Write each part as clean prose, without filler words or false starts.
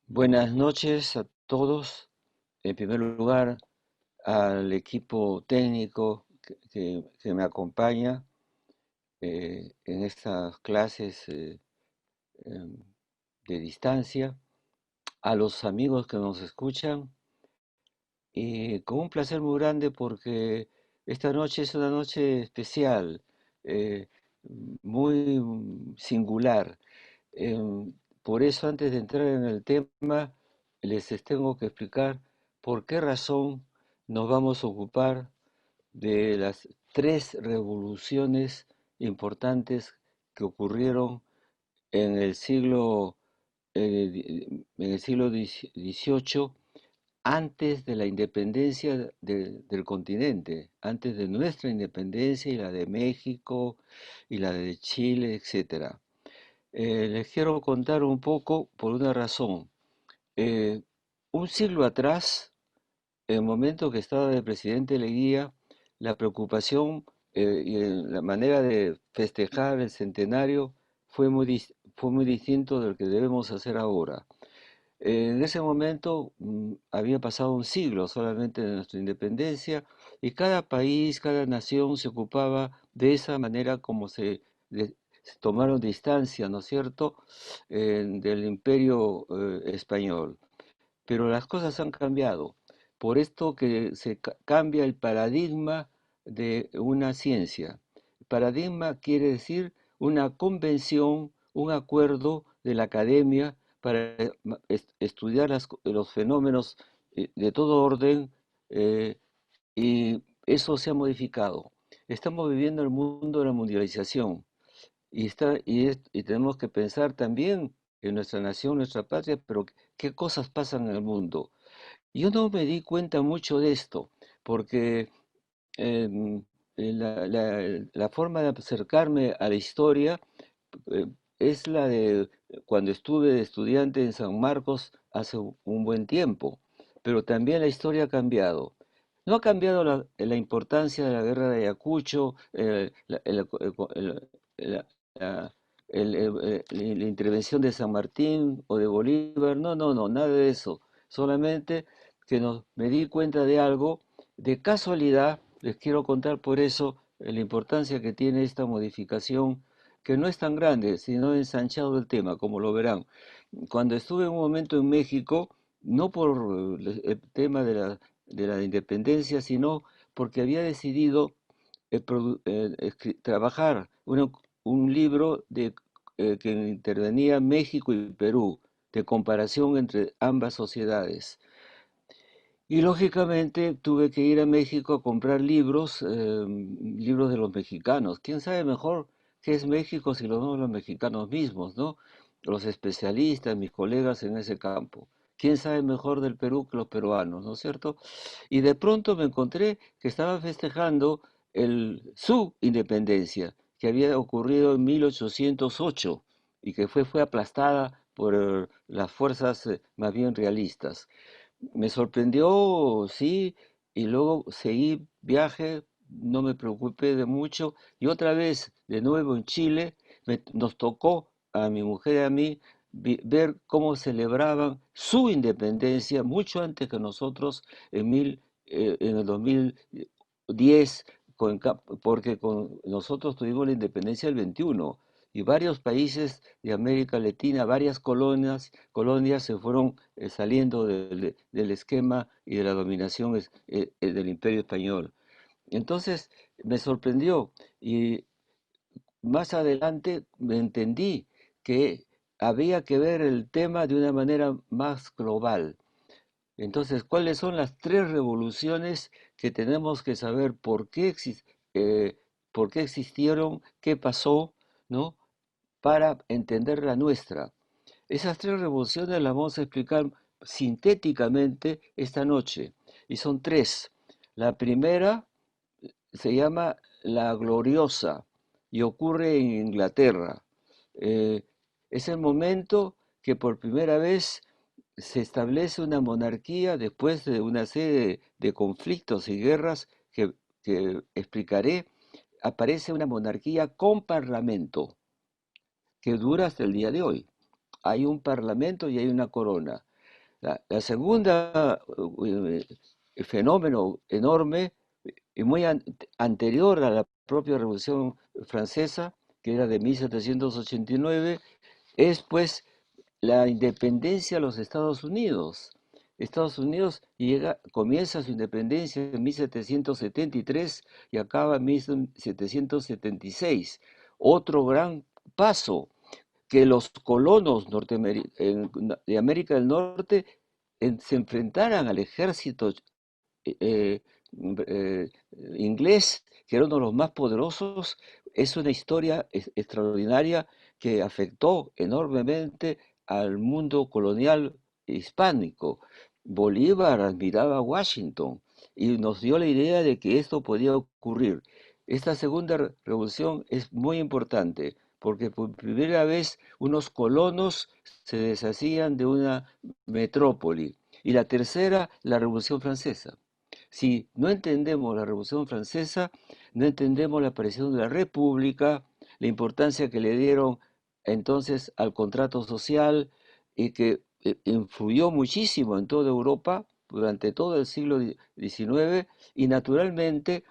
Buenas noches a todos. En primer lugar, al equipo técnico que me acompaña en estas clases em, de distancia, a los amigos que nos escuchan y con un placer muy grande porque esta noche es una noche especial, eh, muy singular. Em, por eso, antes de entrar en el tema, tengo que explicar por qué razón nos vamos a ocupar de las tres revoluciones importantes que ocurrieron en el siglo, XVIII, antes de la independencia del continente, antes de nuestra independencia y la de México y la de Chile, etcétera. Les quiero contar un poco por una razón. Eh, un siglo atrás, en el momento que estaba de presidente Leguía, la preocupación y la manera de festejar el centenario fue muy distinto de lo que debemos hacer ahora. En ese momento había pasado un siglo solamente de nuestra independencia y cada país, cada nación se ocupaba de esa manera como se tomaron distancia, ¿no es cierto?, del imperio español. Pero las cosas han cambiado. Por esto que cambia el paradigma de una ciencia. Paradigma quiere decir una convención, un acuerdo de la academia para estudiar los fenómenos de todo orden, eh, y eso se ha modificado. Estamos viviendo el mundo de la mundialización y tenemos que pensar también en nuestra nación, nuestra patria, pero qué cosas pasan en el mundo. Yo no me di cuenta mucho de esto, porque em, la forma de acercarme a la historia eh, es la de cuando estuve de estudiante en San Marcos hace un buen tiempo, pero también la historia ha cambiado. No ha cambiado la importancia de la guerra de Ayacucho, la- la- la intervención de San Martín o de Bolívar, no, no, no, nada de eso. Solamente que me di cuenta de algo de casualidad. Les quiero contar por eso la importancia que tiene esta modificación, que no es tan grande, sino ensanchado el tema, como lo verán. Cuando estuve un momento en México, no por el tema de la independencia, sino porque había decidido trabajar un libro que intervenía México y Perú, de comparación entre ambas sociedades. Y lógicamente tuve que ir a México a comprar libros, libros de los mexicanos. ¿Quién sabe mejor qué es México si lo no los mexicanos mismos, ¿no? Los especialistas, mis colegas en ese campo. ¿Quién sabe mejor del Perú que los peruanos, ¿no es cierto? Y de pronto me encontré que estaban festejando su independencia, que había ocurrido en 1808 y que fue aplastada por las fuerzas más bien realistas. Me sorprendió, sí, y luego seguí viaje, no me preocupé de mucho, y otra vez, de nuevo en Chile, nos tocó a mi mujer y a mí ver cómo celebraban su independencia mucho antes que nosotros en el 2010, porque nosotros tuvimos la independencia el 21 y varios países de América Latina, varias colonias se fueron saliendo del esquema y de la dominación del Imperio Español. Entonces me sorprendió y más adelante me entendí que había que ver el tema de una manera más global. Entonces, ¿cuáles son las tres revoluciones que tenemos que saber eh, por qué existieron, qué pasó, ¿no? Para entender la nuestra? Esas tres revoluciones las vamos a explicar sintéticamente esta noche. Y son tres. La primera se llama la Gloriosa y ocurre en Inglaterra. Eh, es el momento que por primera vez se establece una monarquía después de una serie de conflictos y guerras que explicaré. Aparece una monarquía con parlamento que dura hasta el día de hoy. Hay un parlamento y hay una corona. La segunda fenómeno enorme y muy anterior a la propia Revolución Francesa, que era de 1789, es pues la independencia de los Estados Unidos. Estados Unidos comienza su independencia en 1773 y acaba en 1776. Otro gran paso, que los colonos de América del Norte se enfrentaran al ejército eh, eh, inglés, que era uno de los más poderosos. Es una historia extraordinaria que afectó enormemente al mundo colonial hispánico. Bolívar admiraba a Washington y nos dio la idea de que esto podía ocurrir. Esta segunda revolución es muy importante porque por primera vez unos colonos se deshacían de una metrópoli. Y la tercera, la Revolución Francesa. Si no entendemos la Revolución Francesa, no entendemos la aparición de la República, la importancia que le dieron entonces al contrato social y que influyó muchísimo en toda Europa durante todo el siglo XIX y naturalmente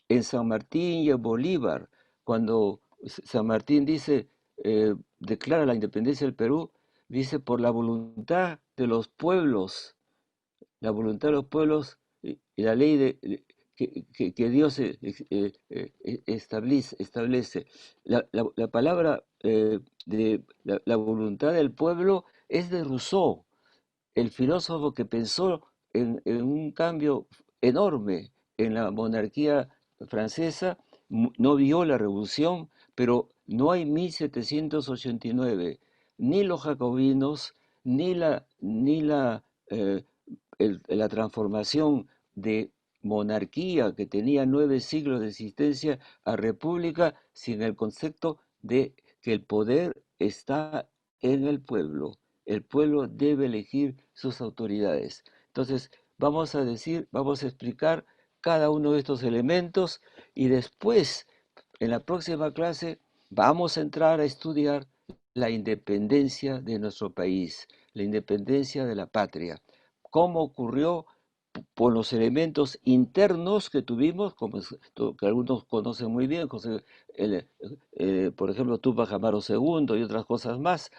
en San Martín y en Bolívar. Cuando San Martín dice, declara la independencia del Perú, dice por la voluntad de los pueblos, la voluntad de los pueblos y la ley que Dios establece. La palabra de la voluntad del pueblo es de Rousseau, el filósofo que pensó en un cambio enorme en la monarquía francesa. No vio la revolución, pero no hay 1789, ni los jacobinos, ni la transformación de monarquía que tenía 9 siglos de existencia a república sin el concepto de que el poder está en el pueblo. El pueblo debe elegir sus autoridades. Entonces, vamos a explicar cada uno de estos elementos y después, en la próxima clase, vamos a entrar a estudiar la independencia de nuestro país, la independencia de la patria. Cómo ocurrió por los elementos internos que tuvimos, que algunos conocen muy bien, por ejemplo, Tupac Amaru II y otras cosas más,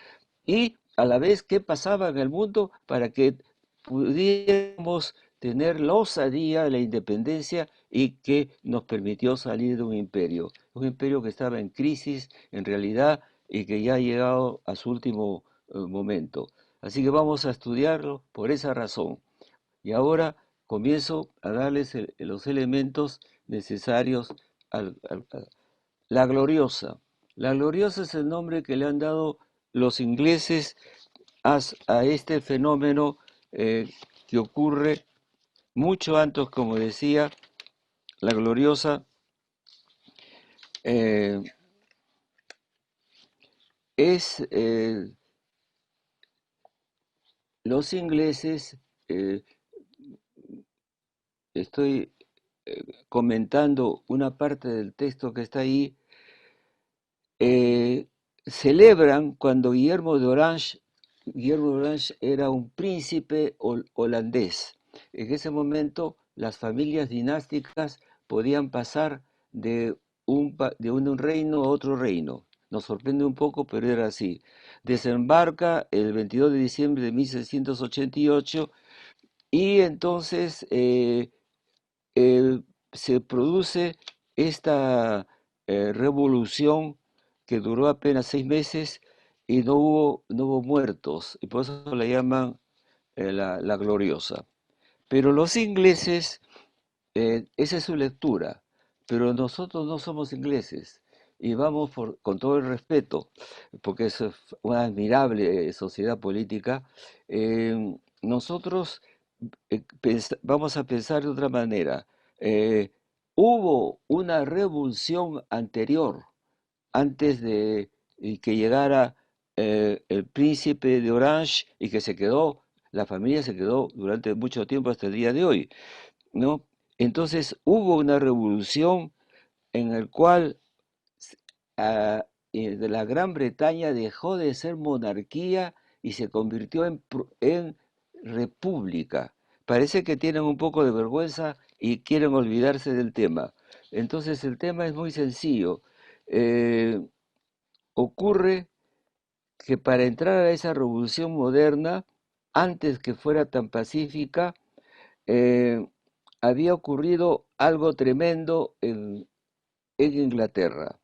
y a la vez qué pasaba en el mundo para que pudiéramos tener la osadía de la independencia y que nos permitió salir de un imperio que estaba en crisis en realidad y que ya ha llegado a su último momento. Así que vamos a estudiarlo por esa razón. Y ahora comienzo a darles los elementos necesarios a la gloriosa. La gloriosa es el nombre que le han dado los ingleses a este fenómeno que ocurre mucho antes, como decía, la gloriosa eh, es los ingleses, eh, estoy comentando una parte del texto que está ahí, eh, celebran cuando Guillermo de Orange era un príncipe holandés. En ese momento las familias dinásticas podían pasar de un reino a otro reino. Nos sorprende un poco, pero era así. Desembarca el 22 de diciembre de 1688 y entonces eh, se produce esta revolución que duró apenas 6 meses y no hubo muertos, y por eso la llaman la gloriosa. Pero los ingleses, esa es su lectura, pero nosotros no somos ingleses y vamos con todo el respeto, porque es una admirable sociedad política. Nosotros vamos a pensar de otra manera. Eh, Hubo una revolución anterior, antes de y que llegara el príncipe de Orange y que la familia se quedó durante mucho tiempo hasta el día de hoy, ¿no? Entonces hubo una revolución en la cual de la Gran Bretaña dejó de ser monarquía y se convirtió en república. Parece que tienen un poco de vergüenza y quieren olvidarse del tema. Entonces el tema es muy sencillo. Eh, Ocurre que para entrar a esa revolución moderna, antes que fuera tan pacífica, eh, había ocurrido algo tremendo en Inglaterra.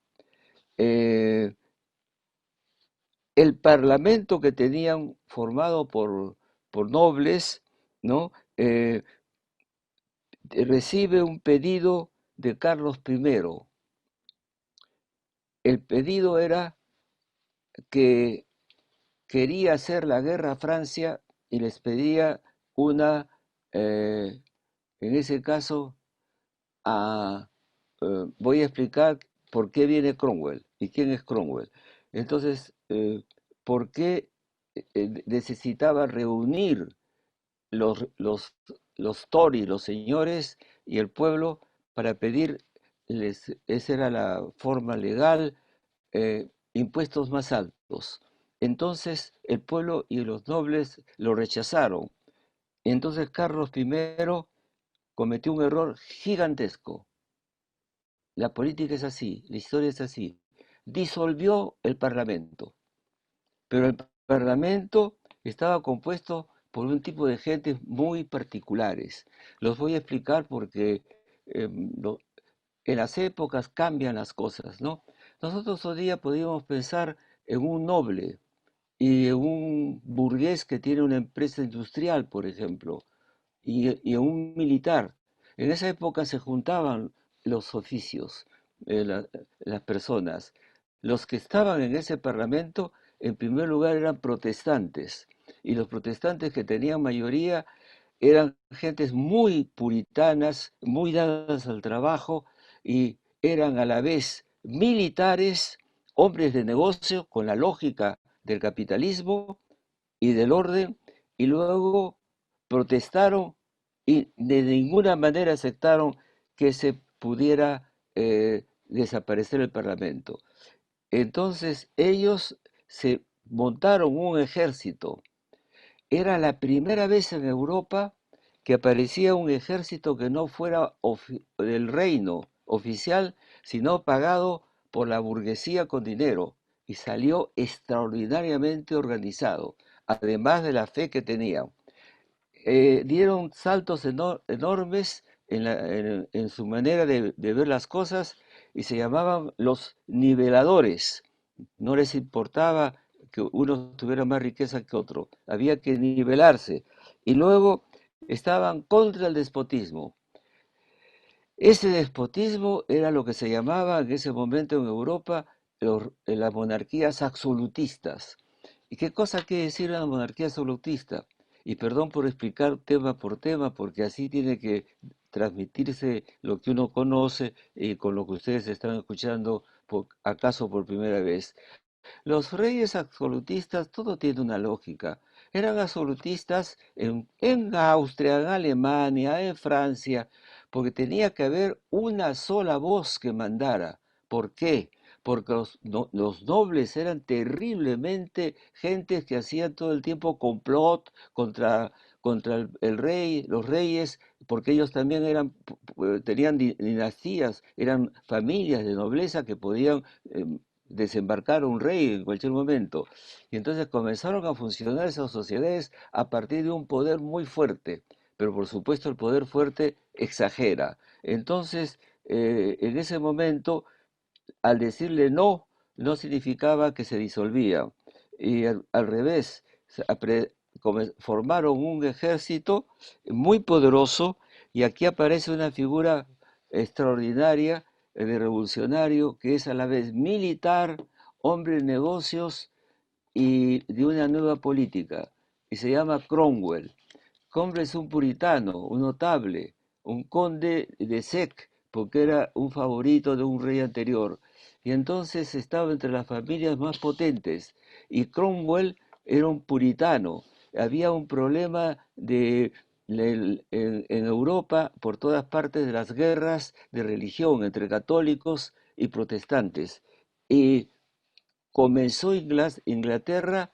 Eh, el parlamento que tenían formado por nobles, ¿no? Recibe un pedido de Carlos I. El pedido era que quería hacer la guerra a Francia y les pedía una, eh, en ese caso, voy a explicar por qué viene Cromwell y quién es Cromwell. Entonces, ¿por qué necesitaba reunir los, los, los Tories, los señores y el pueblo para pedirles, esa era la forma legal, impuestos más altos? Entonces el pueblo y los nobles lo rechazaron. Entonces Carlos I cometió un error gigantesco. La política es así, la historia es así. Disolvió el Parlamento, pero el Parlamento estaba compuesto por un tipo de gentes muy particulares. Los voy a explicar porque eh, lo- en las épocas cambian las cosas, ¿no? Nosotros hoy día podríamos pensar en un noble y en un burgués que tiene una empresa industrial, por ejemplo, y a un militar. En esa época se juntaban los oficios, las personas. Los que estaban en ese parlamento, en primer lugar, eran protestantes, y los protestantes que tenían mayoría eran gentes muy puritanas, muy dadas al trabajo, y eran a la vez militares, hombres de negocio, con la lógica del capitalismo y del orden, y luego protestaron y de ninguna manera aceptaron que se pudiera desaparecer el Parlamento. Entonces ellos se montaron un ejército. Era la primera vez en Europa que aparecía un ejército que no fuera del reino oficial, sino pagado por la burguesía con dinero, y salió extraordinariamente organizado, además de la fe que tenían. Dieron saltos enormes en su manera de ver las cosas, y se llamaban los niveladores. No les importaba que uno tuviera más riqueza que otro, había que nivelarse. Y luego estaban contra el despotismo. Ese despotismo era lo que se llamaba en ese momento en Europa las monarquías absolutistas. ¿Y qué cosa quiere decir una monarquía absolutista? Y perdón por explicar tema por tema, porque así tiene que transmitirse lo que uno conoce y con lo que ustedes están escuchando acaso por primera vez. Los reyes absolutistas, todo tiene una lógica. Eran absolutistas en Austria, en Alemania, en Francia, porque tenía que haber una sola voz que mandara. ¿Por qué? Porque los nobles eran terriblemente gentes que hacían todo el tiempo complot contra el rey, los reyes, porque ellos también tenían dinastías, eran familias de nobleza que podían desembarcar un rey en cualquier momento. Y entonces comenzaron a funcionar esas sociedades a partir de un poder muy fuerte, pero por supuesto el poder fuerte exagera. Entonces, en ese momento, al decirle no, no significaba que se disolvía. Y al revés, formaron un ejército muy poderoso, y aquí aparece una figura extraordinaria de revolucionario que es a la vez militar, hombre de negocios y de una nueva política, y se llama Cromwell. Cromwell es un puritano, un notable, un conde de Sec, porque era un favorito de un rey anterior, y entonces estaba entre las familias más potentes, y Cromwell era un puritano. Había un problema en Europa, por todas partes, de las guerras de religión entre católicos y protestantes, y comenzó Inglaterra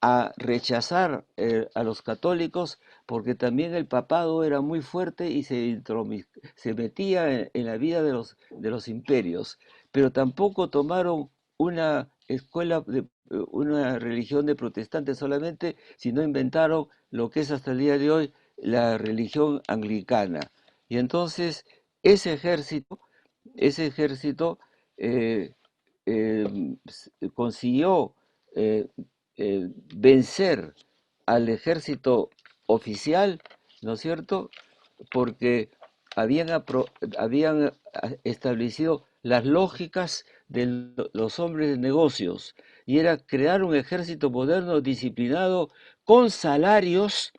a rechazar a los católicos, porque también el papado era muy fuerte y se metía en la vida de los imperios, pero tampoco tomaron una escuela, una religión de protestantes solamente, sino inventaron lo que es hasta el día de hoy la religión anglicana. Y entonces ese ejército eh, consiguió eh, vencer al ejército oficial, ¿no es cierto? Porque habían establecido las lógicas de los hombres de negocios y era crear un ejército moderno disciplinado con salarios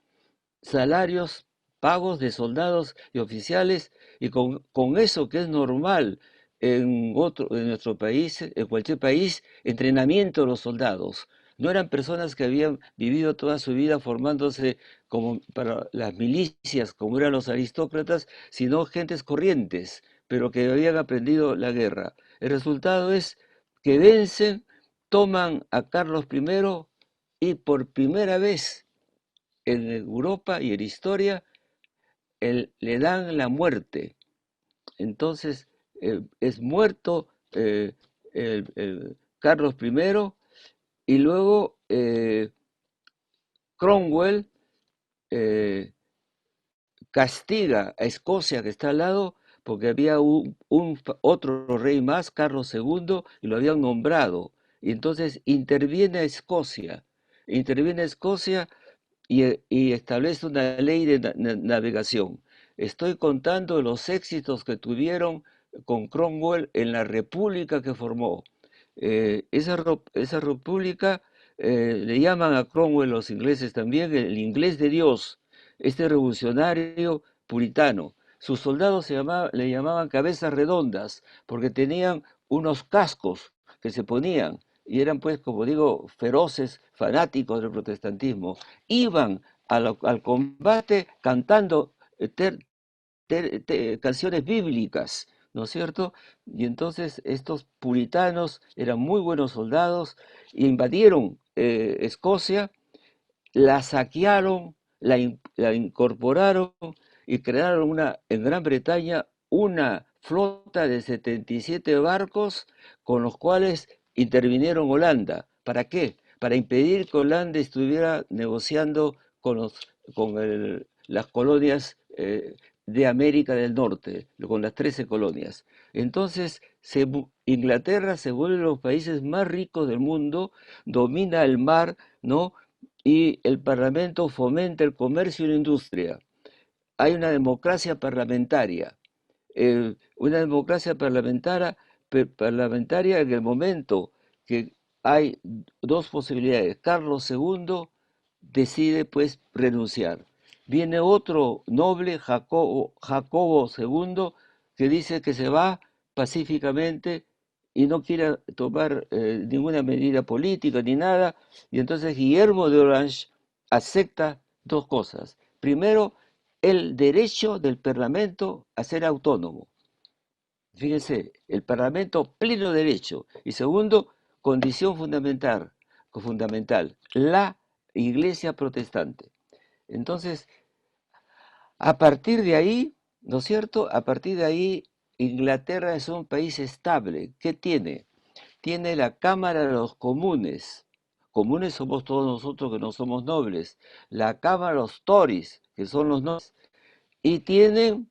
pagos de soldados y oficiales, y con eso que es normal en nuestro país, en cualquier país, entrenamiento de los soldados. No eran personas que habían vivido toda su vida formándose como para las milicias, como eran los aristócratas, sino gentes corrientes, pero que habían aprendido la guerra. El resultado es que vencen, toman a Carlos I y por primera vez en Europa y en historia le dan la muerte. Entonces es muerto Carlos I y luego Cromwell eh, castiga a Escocia que está al lado porque había otro rey más, Carlos II, y lo habían nombrado. Y entonces interviene a Escocia y establece una ley de navegación. Estoy contando los éxitos que tuvieron con Cromwell en la república que formó. Esa república le llaman a Cromwell los ingleses también el inglés de Dios, este revolucionario puritano. Sus soldados le llamaban cabezas redondas porque tenían unos cascos que se ponían y eran pues, como digo, feroces fanáticos del protestantismo. Iban al combate cantando canciones bíblicas, ¿no es cierto? Y entonces estos puritanos eran muy buenos soldados, invadieron Escocia, la saquearon, la incorporaron y crearon en Gran Bretaña una flota de 77 barcos con los cuales intervinieron Holanda. ¿Para qué? Para impedir que Holanda estuviera negociando con las colonias de América del Norte, con las 13 colonias. Entonces, Inglaterra se vuelve uno de los países más ricos del mundo, domina el mar, ¿no? Y el Parlamento fomenta el comercio y la industria. Hay una democracia parlamentaria en el momento que hay dos posibilidades. Carlos II decide pues renunciar. Viene otro noble, Jacobo II, que dice que se va pacíficamente y no quiere tomar ninguna medida política ni nada. Y entonces Guillermo de Orange acepta dos cosas. Primero, el derecho del Parlamento a ser autónomo. Fíjense, el Parlamento pleno derecho. Y segundo, condición fundamental, la Iglesia protestante. Entonces, a partir de ahí, ¿no es cierto? A partir de ahí, Inglaterra es un país estable. ¿Qué tiene? Tiene la Cámara de los Comunes. Comunes somos todos nosotros que no somos nobles. La Cámara de los Tories, que son los nobles. Y tienen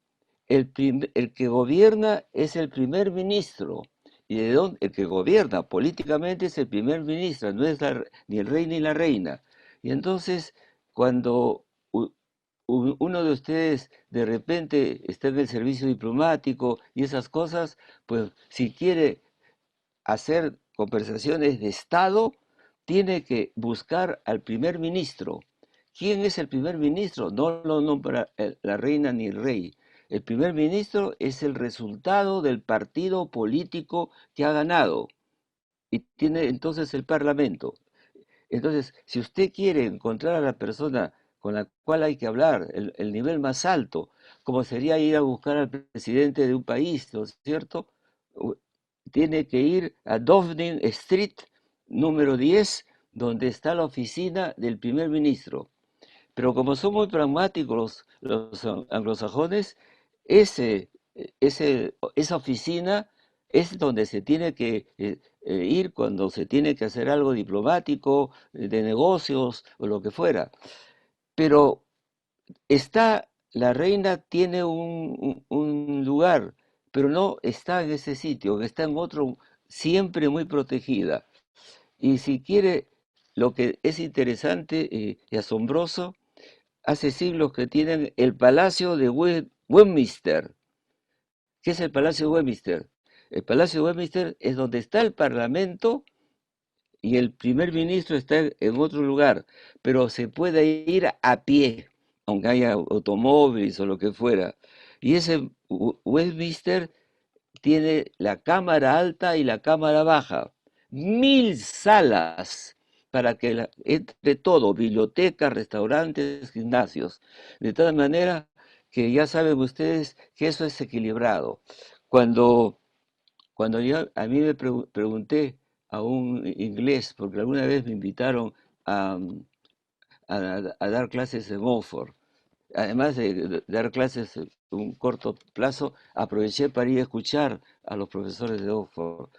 el que gobierna es el primer ministro. Y el que gobierna políticamente es el primer ministro, no es ni el rey ni la reina. Y entonces, cuando uno de ustedes de repente está en el servicio diplomático y esas cosas, pues si quiere hacer conversaciones de Estado, tiene que buscar al primer ministro. ¿Quién es el primer ministro? No lo nombra la reina ni el rey. El primer ministro es el resultado del partido político que ha ganado y tiene entonces el parlamento. Entonces, si usted quiere encontrar a la persona con la cual hay que hablar, el nivel más alto, como sería ir a buscar al presidente de un país, ¿no es cierto? Tiene que ir a Downing Street, número 10, donde está la oficina del primer ministro. Pero como son muy pragmáticos los anglosajones, esa oficina es donde se tiene que ir cuando se tiene que hacer algo diplomático, de negocios o lo que fuera. Pero la reina tiene un lugar, pero no está en ese sitio, está en otro, siempre muy protegida. Y si quiere, lo que es interesante y asombroso, hace siglos que tienen el Palacio de Westminster. ¿Qué es el Palacio de Westminster? El Palacio de Westminster es donde está el Parlamento y el primer ministro está en otro lugar, pero se puede ir a pie, aunque haya automóviles o lo que fuera. Y ese Westminster tiene la cámara alta y la cámara baja. 1000 salas para que entre todo, bibliotecas, restaurantes, gimnasios. De tal manera que ya saben ustedes que eso es equilibrado. Cuando, cuando yo a mí me pregunté a un inglés, porque alguna vez me invitaron a, a dar clases en Oxford, además de dar clases en un corto plazo, aproveché para ir a escuchar a los profesores de Oxford.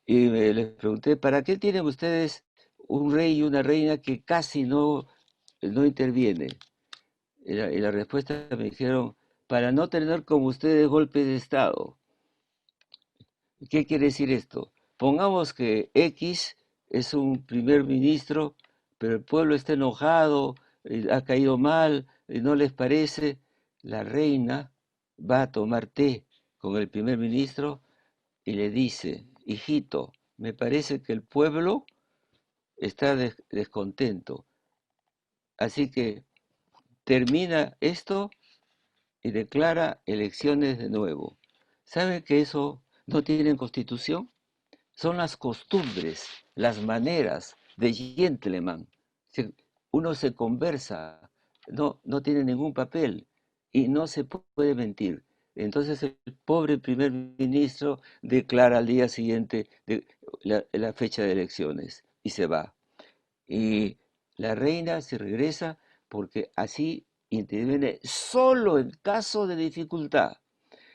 Y les pregunté, ¿para qué tienen ustedes un rey y una reina que casi no interviene? Y la respuesta me dijeron, para no tener como ustedes golpes de Estado. ¿Qué quiere decir esto? Pongamos que X es un primer ministro, pero el pueblo está enojado, ha caído mal, no les parece. La reina va a tomar té con el primer ministro y le dice, hijito, me parece que el pueblo está descontento. Así que termina esto y declara elecciones de nuevo. ¿Saben que eso no tiene constitución? Son las costumbres, las maneras de gentleman. Uno se conversa, no tiene ningún papel y no se puede mentir. Entonces el pobre primer ministro declara al día siguiente la fecha de elecciones y se va. Y la reina se regresa porque así interviene solo en caso de dificultad.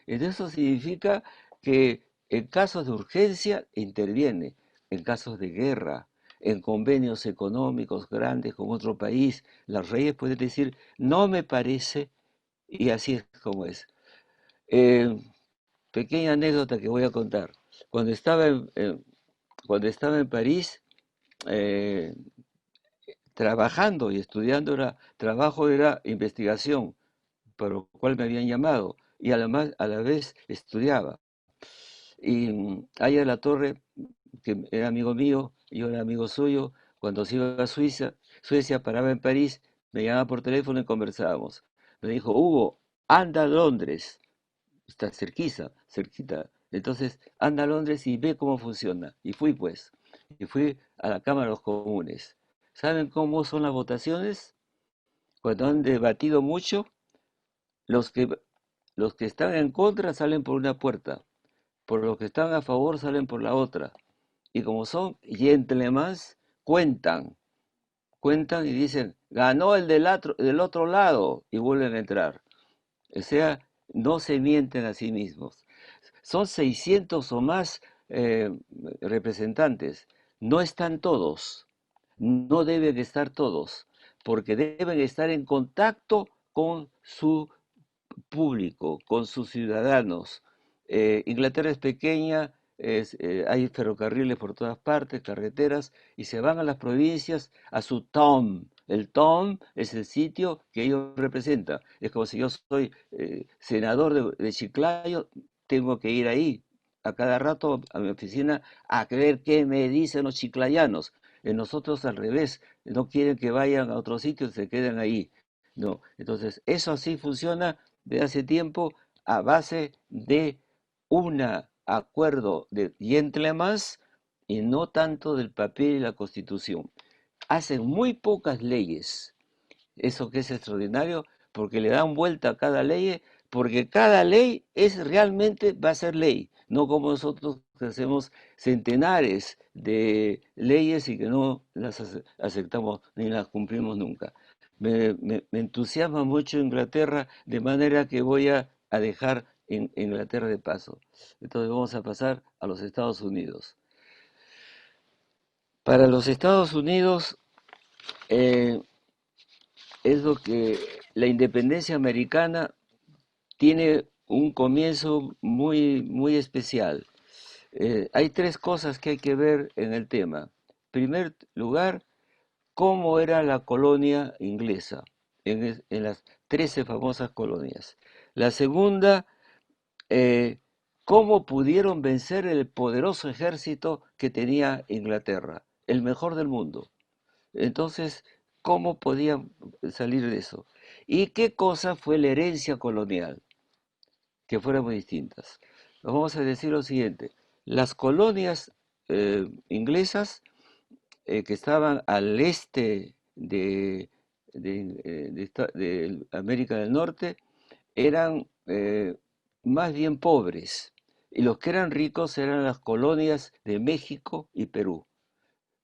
Eso significa que en casos de urgencia interviene, en casos de guerra, en convenios económicos grandes con otro país, los reyes pueden decir, no me parece, y así es como es. Eh, Pequeña anécdota que voy a contar. Cuando estaba en París, eh, trabajando y estudiando, trabajo era investigación, por lo cual me habían llamado, y además a la vez estudiaba. Y ahí a la torre, que era amigo mío, yo era amigo suyo, cuando se iba a Suecia paraba en París, me llamaba por teléfono y conversábamos. Me dijo, Hugo, anda a Londres, está cerquita. Entonces, anda a Londres y ve cómo funciona. Y fui pues, y fui a la Cámara de los Comunes. ¿Saben cómo son las votaciones? Cuando han debatido mucho, los que, los que están en contra salen por una puerta, por los que están a favor salen por la otra. Y como son gentlemen, cuentan, cuentan y dicen, ganó el del otro lado y vuelven a entrar. O sea, no se mienten a sí mismos. Son 600 o más representantes. No están todos, no deben estar todos, porque deben estar en contacto con su público, con sus ciudadanos. Inglaterra es pequeña, hay ferrocarriles por todas partes, carreteras, y se van a las provincias a su town. El town es el sitio que ellos representan. Es como si yo soy senador de Chiclayo, tengo que ir ahí a cada rato a mi oficina a ver qué me dicen los chiclayanos. Nosotros al revés, no quieren que vayan a otro sitio, se queden ahí. No, entonces eso así funciona de hace tiempo a base de un acuerdo de gentlemen y no tanto del papel y la constitución. Hacen muy pocas leyes, eso que es extraordinario, porque le dan vuelta a cada ley porque cada ley realmente va a ser ley, no como nosotros que hacemos centenares de leyes y que no las aceptamos ni las cumplimos nunca. Me entusiasma mucho Inglaterra, de manera que voy a dejar Inglaterra de paso. Entonces vamos a pasar a los Estados Unidos. Para los Estados Unidos eh, es lo que la independencia americana tiene un comienzo muy especial. Hay tres cosas que hay que ver en el tema. En primer lugar, cómo era la colonia inglesa en las 13 famosas colonias. La segunda, eh, cómo pudieron vencer el poderoso ejército que tenía Inglaterra, el mejor del mundo. Entonces, ¿cómo podían salir de eso? ¿Y qué cosa fue la herencia colonial? Que fueran muy distintas. Vamos a decir lo siguiente, las colonias inglesas que estaban al este de América del Norte eran más bien pobres, y los que eran ricos eran las colonias de México y Perú.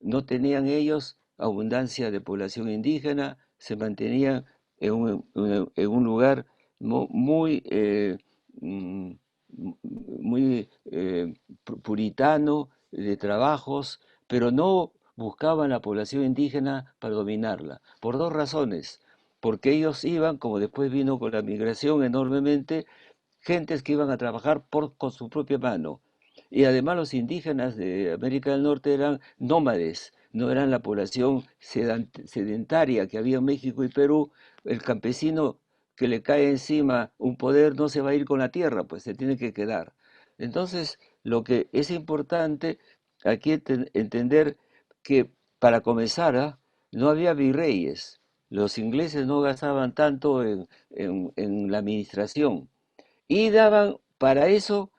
No tenían ellos abundancia de población indígena, se mantenían en un lugar muy, mm, muy puritano de trabajos, pero no buscaban la población indígena para dominarla, por dos razones. Porque ellos iban, como después vino con la migración enormemente, gentes que iban a trabajar con su propia mano. Y además los indígenas de América del Norte eran nómades, no eran la población sedentaria que había en México y Perú. El campesino que le cae encima un poder no se va a ir con la tierra, pues se tiene que quedar. Entonces, lo que es importante aquí entender que para comenzar, no había virreyes. Los ingleses no gastaban tanto en la administración y daban para eso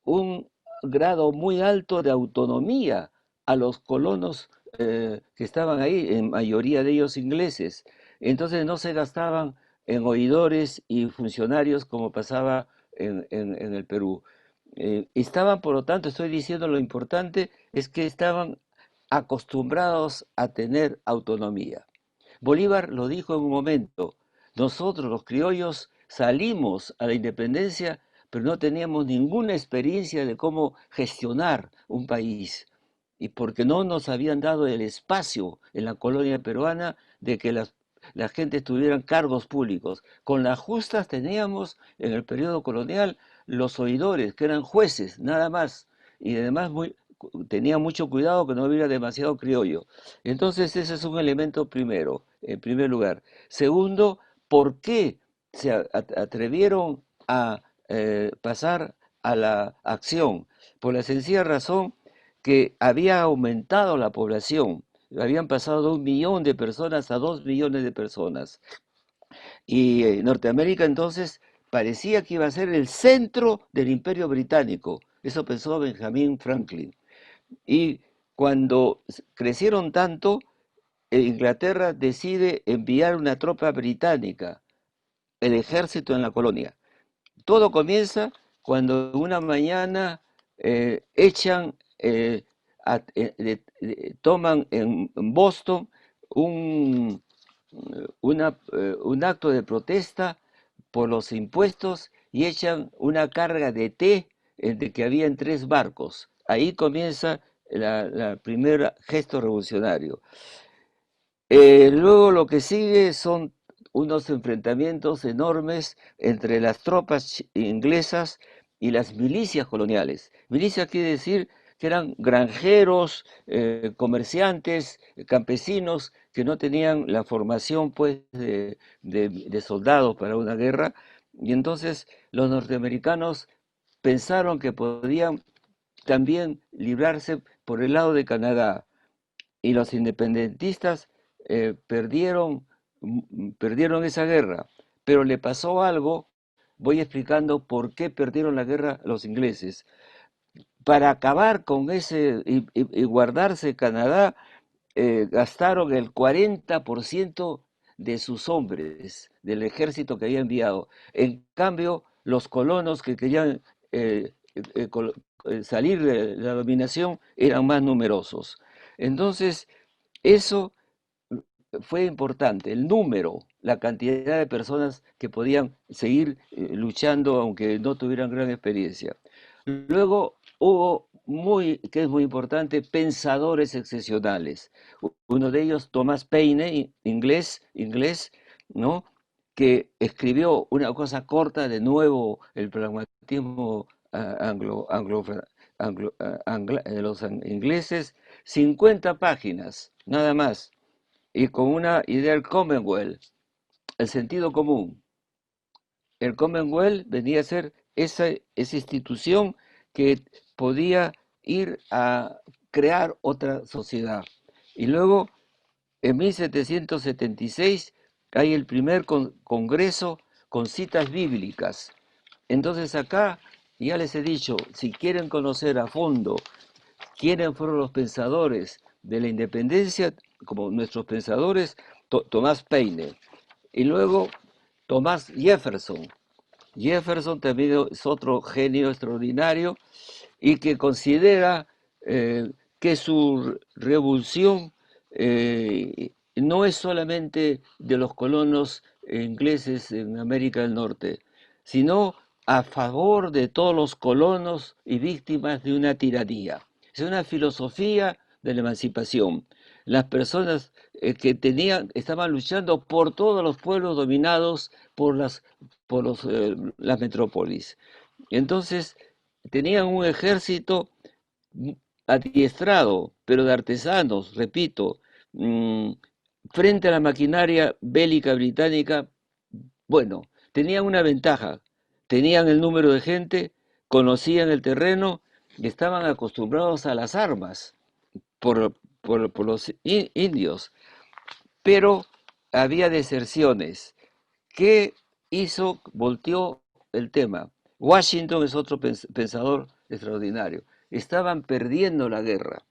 un grado muy alto de autonomía a los colonos que estaban ahí, en mayoría de ellos ingleses. Entonces no se gastaban en oidores y funcionarios como pasaba en el Perú. Estaban, por lo tanto, estoy diciendo lo importante, es que estaban acostumbrados a tener autonomía. Bolívar lo dijo en un momento, nosotros los criollos salimos a la independencia, pero no teníamos ninguna experiencia de cómo gestionar un país. Y porque no nos habían dado el espacio en la colonia peruana de que la gente tuvieran cargos públicos. Con las justas teníamos en el periodo colonial los oidores, que eran jueces, nada más. Y además tenía mucho cuidado que no hubiera demasiado criollo. Entonces ese es un elemento primero, en primer lugar. Segundo, ¿por qué se atrevieron a pasar a la acción? Por la sencilla razón que había aumentado la población. Habían pasado de 1 millón de personas a 2 millones de personas. Y Norteamérica entonces parecía que iba a ser el centro del imperio británico. Eso pensó Benjamin Franklin. Y cuando crecieron tanto, Inglaterra decide enviar una tropa británica, el ejército en la colonia. Todo comienza cuando una mañana echan, toman en Boston un, un acto de protesta por los impuestos y echan una carga de té de que había en 3 barcos. Ahí comienza la primera gesto revolucionario. Luego lo que sigue son unos enfrentamientos enormes entre las tropas inglesas y las milicias coloniales. Milicia quiere decir que eran granjeros, comerciantes, campesinos que no tenían la formación pues de soldados para una guerra, y entonces los norteamericanos pensaron que podían también librarse por el lado de Canadá, y los independentistas perdieron esa guerra, pero le pasó algo. Voy explicando por qué perdieron la guerra los ingleses. Para acabar con ese y guardarse Canadá, gastaron el 40% de sus hombres, del ejército que había enviado. En cambio, los colonos que querían salir de la dominación eran más numerosos. Entonces, eso fue importante, el número, la cantidad de personas que podían seguir luchando aunque no tuvieran gran experiencia. Luego hubo, que es muy importante, pensadores excepcionales. Uno de ellos, Thomas Paine, inglés, ¿no? Que escribió una cosa corta, de nuevo el pragmatismo de los ingleses, 50 páginas, nada más, y con una idea del Commonwealth, el sentido común. El Commonwealth venía a ser esa institución que podía ir a crear otra sociedad. Y luego, en 1776, hay el primer congreso con citas bíblicas. Entonces acá, ya les he dicho, si quieren conocer a fondo quiénes fueron los pensadores de la independencia, como nuestros pensadores, Tomás Paine. Y luego Thomas Jefferson. Jefferson también es otro genio extraordinario y que considera que su revolución no es solamente de los colonos ingleses en América del Norte, sino a favor de todos los colonos y víctimas de una tiranía. Es una filosofía de la emancipación. Las personas estaban luchando por todos los pueblos dominados las metrópolis. Entonces, tenían un ejército adiestrado, pero de artesanos, repito, frente a la maquinaria bélica británica. Bueno, tenían una ventaja, tenían el número de gente, conocían el terreno y estaban acostumbrados a las armas por los indios, pero había deserciones. ¿Qué hizo? Volteó el tema. Washington es otro pensador extraordinario. Estaban perdiendo la guerra.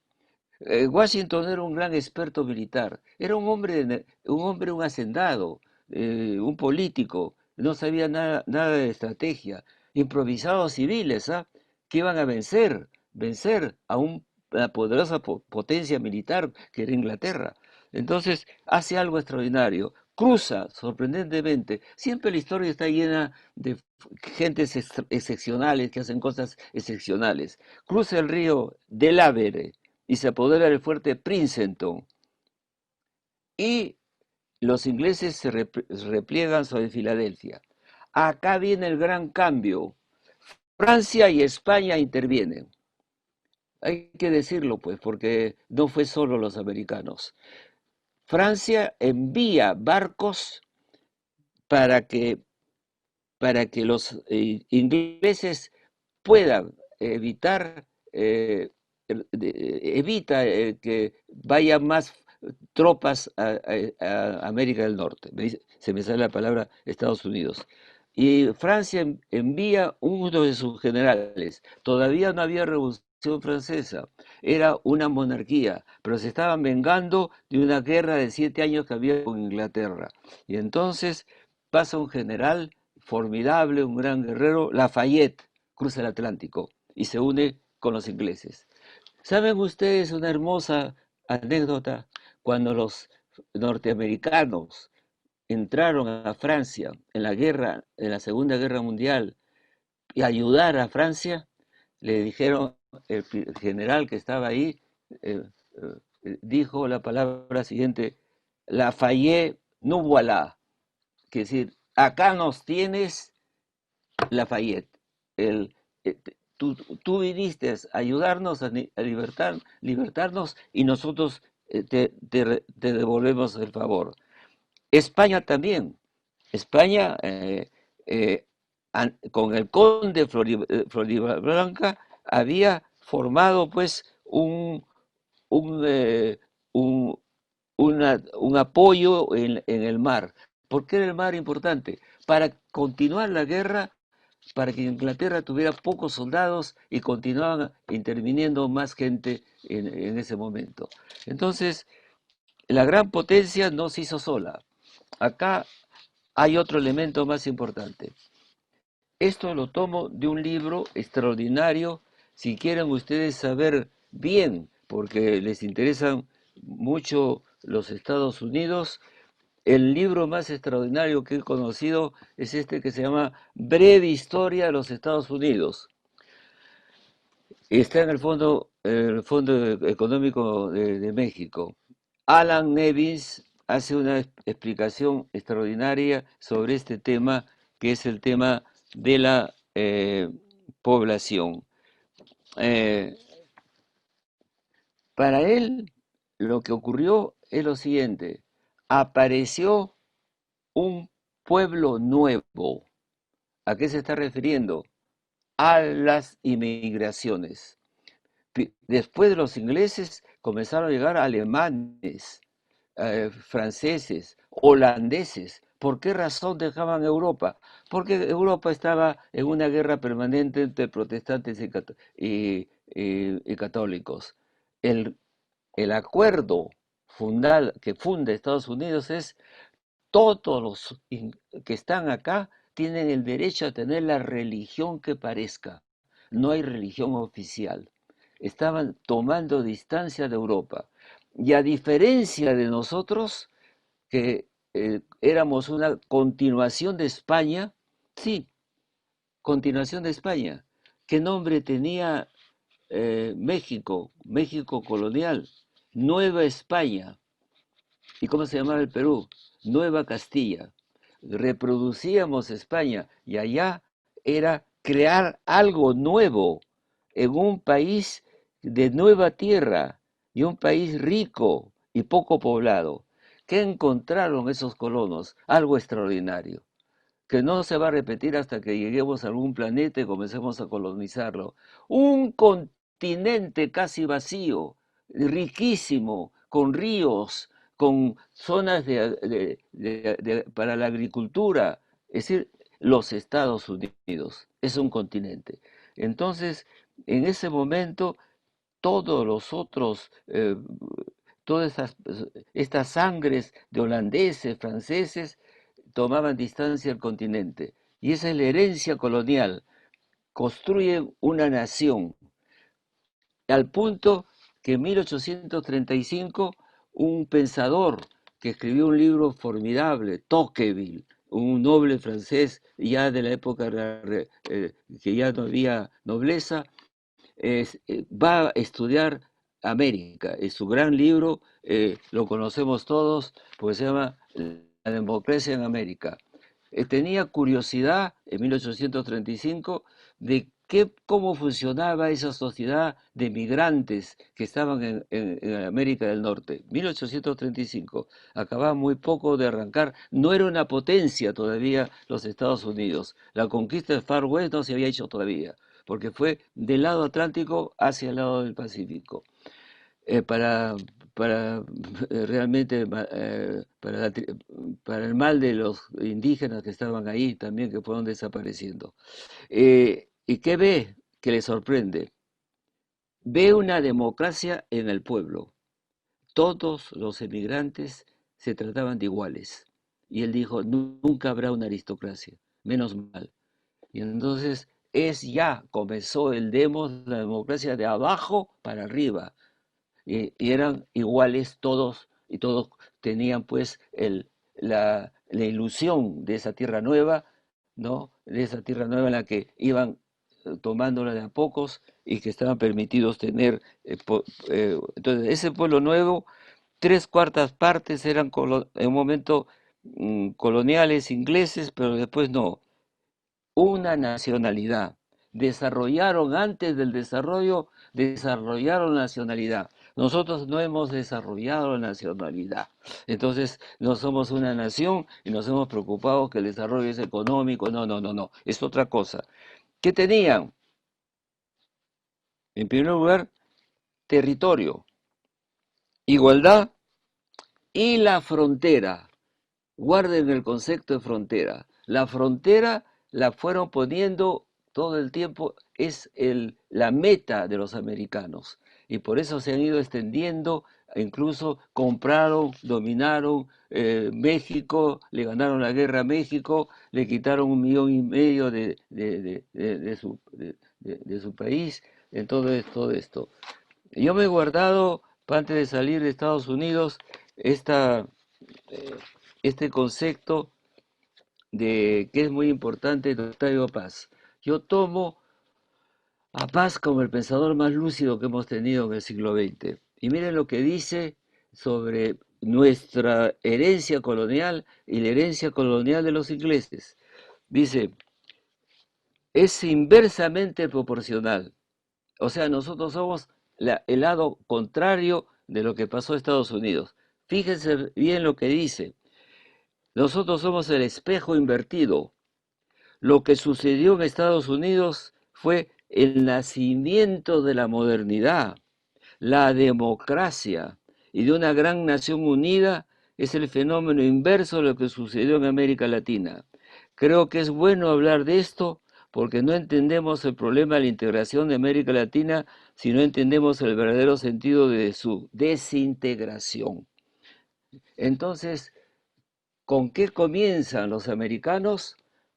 Washington era un gran experto militar, era un hacendado, un político, no sabía nada de estrategia, improvisados civiles, ¿ah? Que iban a vencer a una poderosa potencia militar que era Inglaterra. Entonces hace algo extraordinario, cruza sorprendentemente. Siempre la historia está llena de gentes excepcionales que hacen cosas excepcionales. Cruza el río Delaware y se apodera del fuerte Princeton. Y los ingleses se repliegan sobre Filadelfia. Acá viene el gran cambio. Francia y España intervienen. Hay que decirlo, pues, porque no fue solo los americanos. Francia envía barcos para que, los ingleses puedan evitar, evita que vayan más tropas a América del Norte. Se me sale la palabra Estados Unidos. Y Francia envía uno de sus generales. Todavía no había revolución francesa, era una monarquía, pero se estaban vengando de una guerra de 7 años que había con Inglaterra. Y entonces pasa un general formidable, un gran guerrero, Lafayette, cruza el Atlántico y se une con los ingleses. ¿Saben ustedes una hermosa anécdota? Cuando los norteamericanos entraron a Francia en la Segunda Guerra Mundial, y ayudar a Francia, le dijeron, el general que estaba ahí, dijo la palabra siguiente: Lafayette, nous voilà, que decir, acá nos tienes, Lafayette. El, eh, tú viniste a ayudarnos a libertarnos y nosotros te devolvemos el favor. España también. España, con el conde Floridablanca, había formado pues un, eh, un, un apoyo en el mar. ¿Por qué era el mar importante? Para continuar la guerra, para que Inglaterra tuviera pocos soldados y continuaban interviniendo más gente en ese momento. Entonces, la gran potencia no se hizo sola. acá hay otro elemento más importante. Esto lo tomo de un libro extraordinario, si quieren ustedes saber bien, porque les interesan mucho los Estados Unidos. El libro más extraordinario que he conocido es este que se llama Breve Historia de los Estados Unidos. Está en el fondo Económico de México. Alan Nevins hace una explicación extraordinaria sobre este tema, que es el tema de la población. Eh, para él, lo que ocurrió es lo siguiente: apareció un pueblo nuevo. ¿A qué se está refiriendo? A las inmigraciones. Después de los ingleses comenzaron a llegar alemanes, franceses, holandeses. ¿Por qué razón dejaban Europa? Porque Europa estaba en una guerra permanente entre protestantes y católicos. El, el acuerdo que funda Estados Unidos es: todos los que están acá tienen el derecho a tener la religión que parezca. No hay religión oficial. Estaban tomando distancia de Europa. Y a diferencia de nosotros, que éramos una continuación de España, sí, continuación de España. ¿Qué nombre tenía México? México colonial. Nueva España. ¿Y cómo se llamaba el Perú? Nueva Castilla. Reproducíamos España y allá era crear algo nuevo en un país de nueva tierra y un país rico y poco poblado. ¿Qué encontraron esos colonos? Algo extraordinario, que no se va a repetir hasta que lleguemos a algún planeta y comencemos a colonizarlo. Un continente casi vacío, riquísimo, con ríos, con zonas para la agricultura. Es decir, los Estados Unidos es un continente. Entonces, en ese momento, todos los otros, todas estas sangres de holandeses, franceses, tomaban distancia del continente. Y esa es la herencia colonial. Construyen una nación, al punto que en 1835 un pensador que escribió un libro formidable, Tocqueville, un noble francés ya de la época que ya no había nobleza, va a estudiar América. Es su gran libro, lo conocemos todos, pues se llama La democracia en América. Tenía curiosidad en 1835 de cómo funcionaba esa sociedad de migrantes que estaban en América del Norte. 1835, acababa muy poco de arrancar, no era una potencia todavía los Estados Unidos. La conquista del Far West no se había hecho todavía, porque fue del lado Atlántico hacia el lado del Pacífico. eh, para, para realmente para el mal de los indígenas que estaban ahí también, que fueron desapareciendo. ¿Y qué ve que le sorprende? Ve una democracia en el pueblo. Todos los emigrantes se trataban de iguales. Y él dijo: Nunca habrá una aristocracia, menos mal". Y entonces comenzó el demos, la democracia de abajo para arriba, y eran iguales todos, y todos tenían pues la ilusión de esa tierra nueva, ¿no? De esa tierra nueva en la que iban tomándola de a pocos y que estaban permitidos tener. Entonces, ese pueblo nuevo, tres cuartas partes eran en un momento coloniales ingleses, pero después no, una nacionalidad. Desarrollaron antes del desarrollo, desarrollaron nacionalidad. Nosotros no hemos desarrollado la nacionalidad. Entonces, no somos una nación y nos hemos preocupado que el desarrollo es económico. No, no, no, no. Es otra cosa. ¿Qué tenían? En primer lugar, territorio, igualdad y la frontera. Guarden el concepto de frontera. La frontera la fueron poniendo todo el tiempo, es la meta de los americanos. Y por eso se han ido extendiendo incluso compraron, dominaron México, le ganaron la guerra a México, le quitaron 1,5 millones de su país, en todo esto. Yo me he guardado, antes de salir de Estados Unidos, esta, eh, este concepto de que es muy importante de Octavio Paz. Yo tomo a Paz como el pensador más lúcido que hemos tenido en el siglo XX. Y miren lo que dice sobre nuestra herencia colonial y la herencia colonial de los ingleses. Dice, es inversamente proporcional. O sea, nosotros somos el lado contrario de lo que pasó en Estados Unidos. Fíjense bien lo que dice. Nosotros somos el espejo invertido. Lo que sucedió en Estados Unidos fue el nacimiento de la modernidad, la democracia y de una gran nación unida es el fenómeno inverso de lo que sucedió en América Latina. Creo que es bueno hablar de esto porque no entendemos el problema de la integración de América Latina si no entendemos el verdadero sentido de su desintegración. Entonces, ¿con qué comienzan los americanos?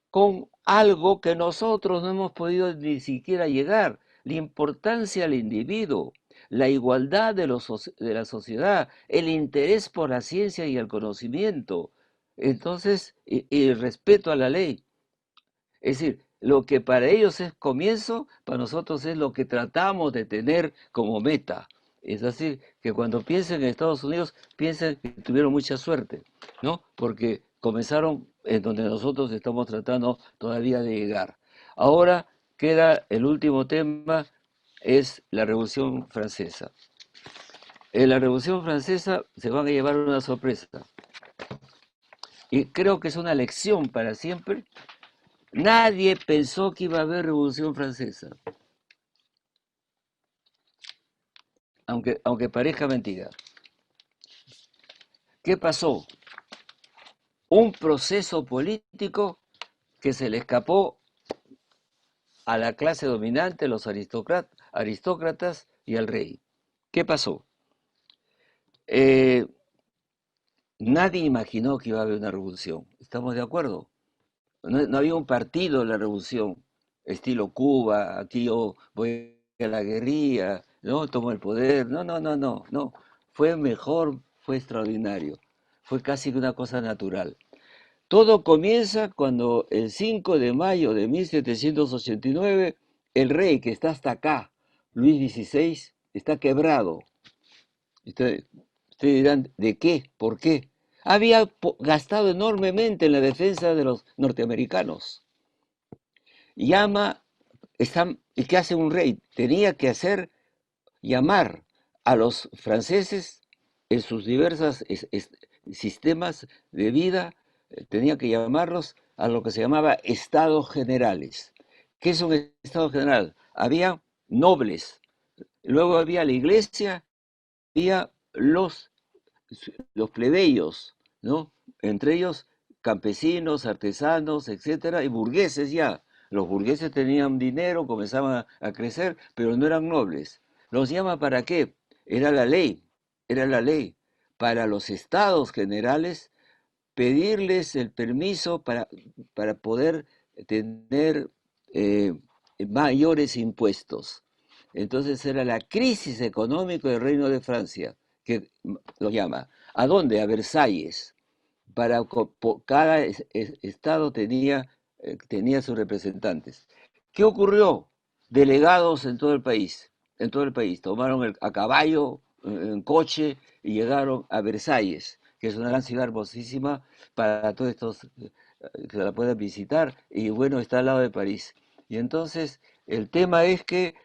Con algo que nosotros no hemos podido ni siquiera llegar, la importancia del individuo, la igualdad de la sociedad, el interés por la ciencia y el conocimiento, entonces, y el respeto a la ley. Es decir, lo que para ellos es comienzo, para nosotros es lo que tratamos de tener como meta. Es decir, que cuando piensen en Estados Unidos, piensen que tuvieron mucha suerte, ¿no? Porque comenzaron en donde nosotros estamos tratando todavía de llegar. Ahora queda el último tema, es la Revolución Francesa. En la Revolución Francesa se van a llevar una sorpresa. Y creo que es una lección para siempre. Nadie pensó que iba a haber Revolución Francesa, aunque parezca mentira. ¿Qué pasó? Un proceso político que se le escapó a la clase dominante, los aristócratas y al rey. ¿Qué pasó? Eh, Nadie imaginó que iba a haber una revolución. ¿Estamos de acuerdo? No había un partido en la revolución, estilo Cuba, aquí yo voy a la guerrilla, no tomo el poder. No, no, no, no, no. Fue mejor, fue extraordinario. Fue casi una cosa natural. Todo comienza cuando el 5 de mayo de 1789 el rey que está hasta acá, Luis XVI, está quebrado. Ustedes, ustedes dirán, ¿de qué? ¿Por qué? Había gastado enormemente en la defensa de los norteamericanos. Llama, ¿y qué hace un rey? Tenía que hacer llamar a los franceses en sus diversos sistemas de vida, tenía que llamarlos a lo que se llamaba estados generales. ¿Qué es un estado general? Había nobles, luego había la iglesia, había los plebeyos, ¿no? Entre ellos campesinos, artesanos, etcétera, y burgueses ya. Los burgueses tenían dinero, comenzaban a crecer, pero no eran nobles. ¿Los llama para qué? Era la ley. Para los estados generales, pedirles el permiso para poder tener eh, mayores impuestos. Entonces era la crisis económica del Reino de Francia, que lo llama. ¿A dónde? A Versalles. Cada estado tenía sus representantes. ¿Qué ocurrió? Delegados en todo el país. Tomaron a caballo, en coche, y llegaron a Versalles, que es una gran ciudad hermosísima para todos estos que la puedan visitar, y bueno, está al lado de París. Y entonces el tema es que,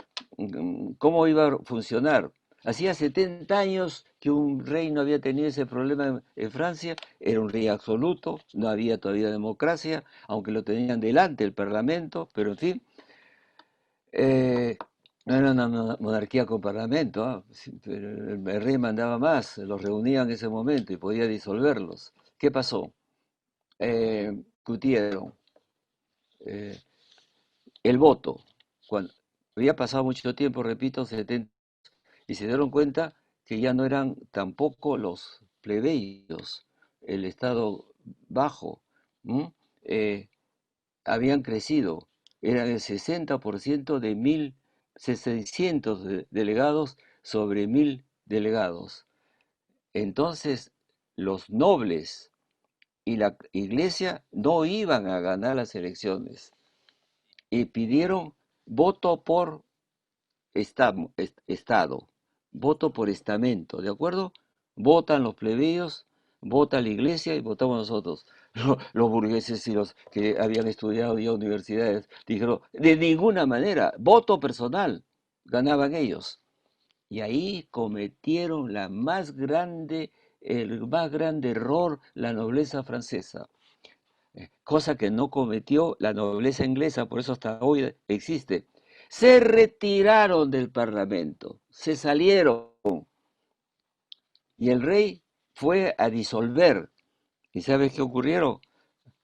¿cómo iba a funcionar? Hacía 70 años que un rey no había tenido ese problema en Francia, era un rey absoluto, no había todavía democracia, aunque lo tenían delante el parlamento, pero en fin, eh, no era una monarquía con parlamento, sí, pero el rey mandaba más, los reunía en ese momento y podía disolverlos. ¿Qué pasó? Discutieron eh, el voto. Cuando había pasado mucho tiempo, repito, 70, y se dieron cuenta que ya no eran tampoco los plebeyos, el estado bajo, ¿m? Eh, habían crecido, eran el 60% de 1.600 delegados sobre 1.000 delegados. Entonces, los nobles y la iglesia no iban a ganar las elecciones y pidieron voto por Estado, voto por estamento, ¿de acuerdo? Votan los plebeyos, vota la iglesia y votamos nosotros. Los burgueses y los que habían estudiado ya universidades dijeron, de ninguna manera, voto personal, ganaban ellos. Y ahí cometieron el más grande error la nobleza francesa, cosa que no cometió la nobleza inglesa, por eso hasta hoy existe. Se retiraron del Parlamento, se salieron y el rey fue a disolver. ¿Y sabes qué ocurrieron?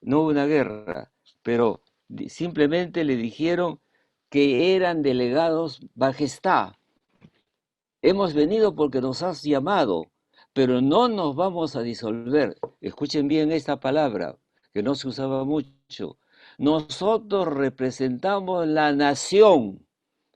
No hubo una guerra, pero simplemente le dijeron que eran delegados majestad. Hemos venido porque nos has llamado, pero no nos vamos a disolver. Escuchen bien esta palabra, que no se usaba mucho. Nosotros representamos la nación.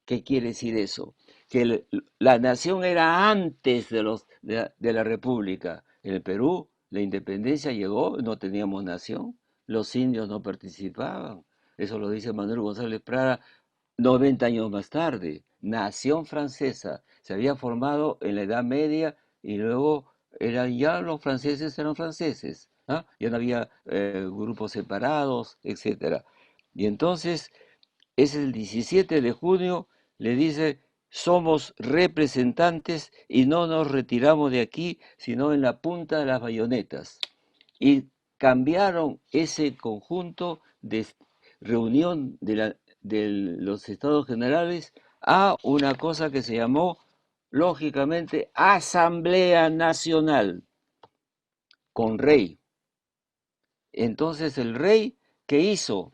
¿Qué quiere decir eso? Que la nación era antes de la República. En el Perú, la independencia llegó, no teníamos nación, los indios no participaban. Eso lo dice Manuel González Prada 90 años más tarde. Nación francesa. Se había formado en la Edad Media y luego ya los franceses eran franceses. ¿Ah? Ya no había grupos separados, etcétera. Y entonces es el 17 de junio, le dice, somos representantes y no nos retiramos de aquí, sino en la punta de las bayonetas. Y cambiaron ese conjunto de reunión de los estados generales a una cosa que se llamó, lógicamente, Asamblea Nacional, con rey. Entonces el rey, ¿qué hizo?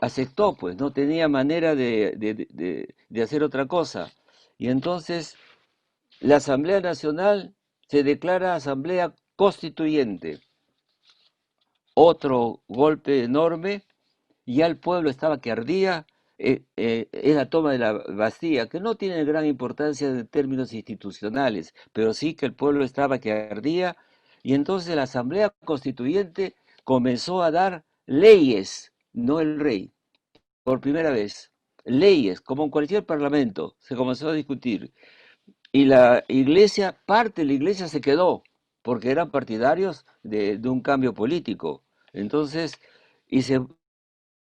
Aceptó, pues no tenía manera de hacer otra cosa. Y entonces la Asamblea Nacional se declara Asamblea Constituyente. Otro golpe enorme, y ya el pueblo estaba que ardía, es la toma de la Bastilla, que no tiene gran importancia en términos institucionales, pero sí que el pueblo estaba que ardía, y entonces la Asamblea Constituyente comenzó a dar leyes, no el rey por primera vez, leyes, como en cualquier parlamento, se comenzó a discutir. Y la iglesia, parte de la iglesia se quedó, porque eran partidarios de un cambio político. Entonces, y se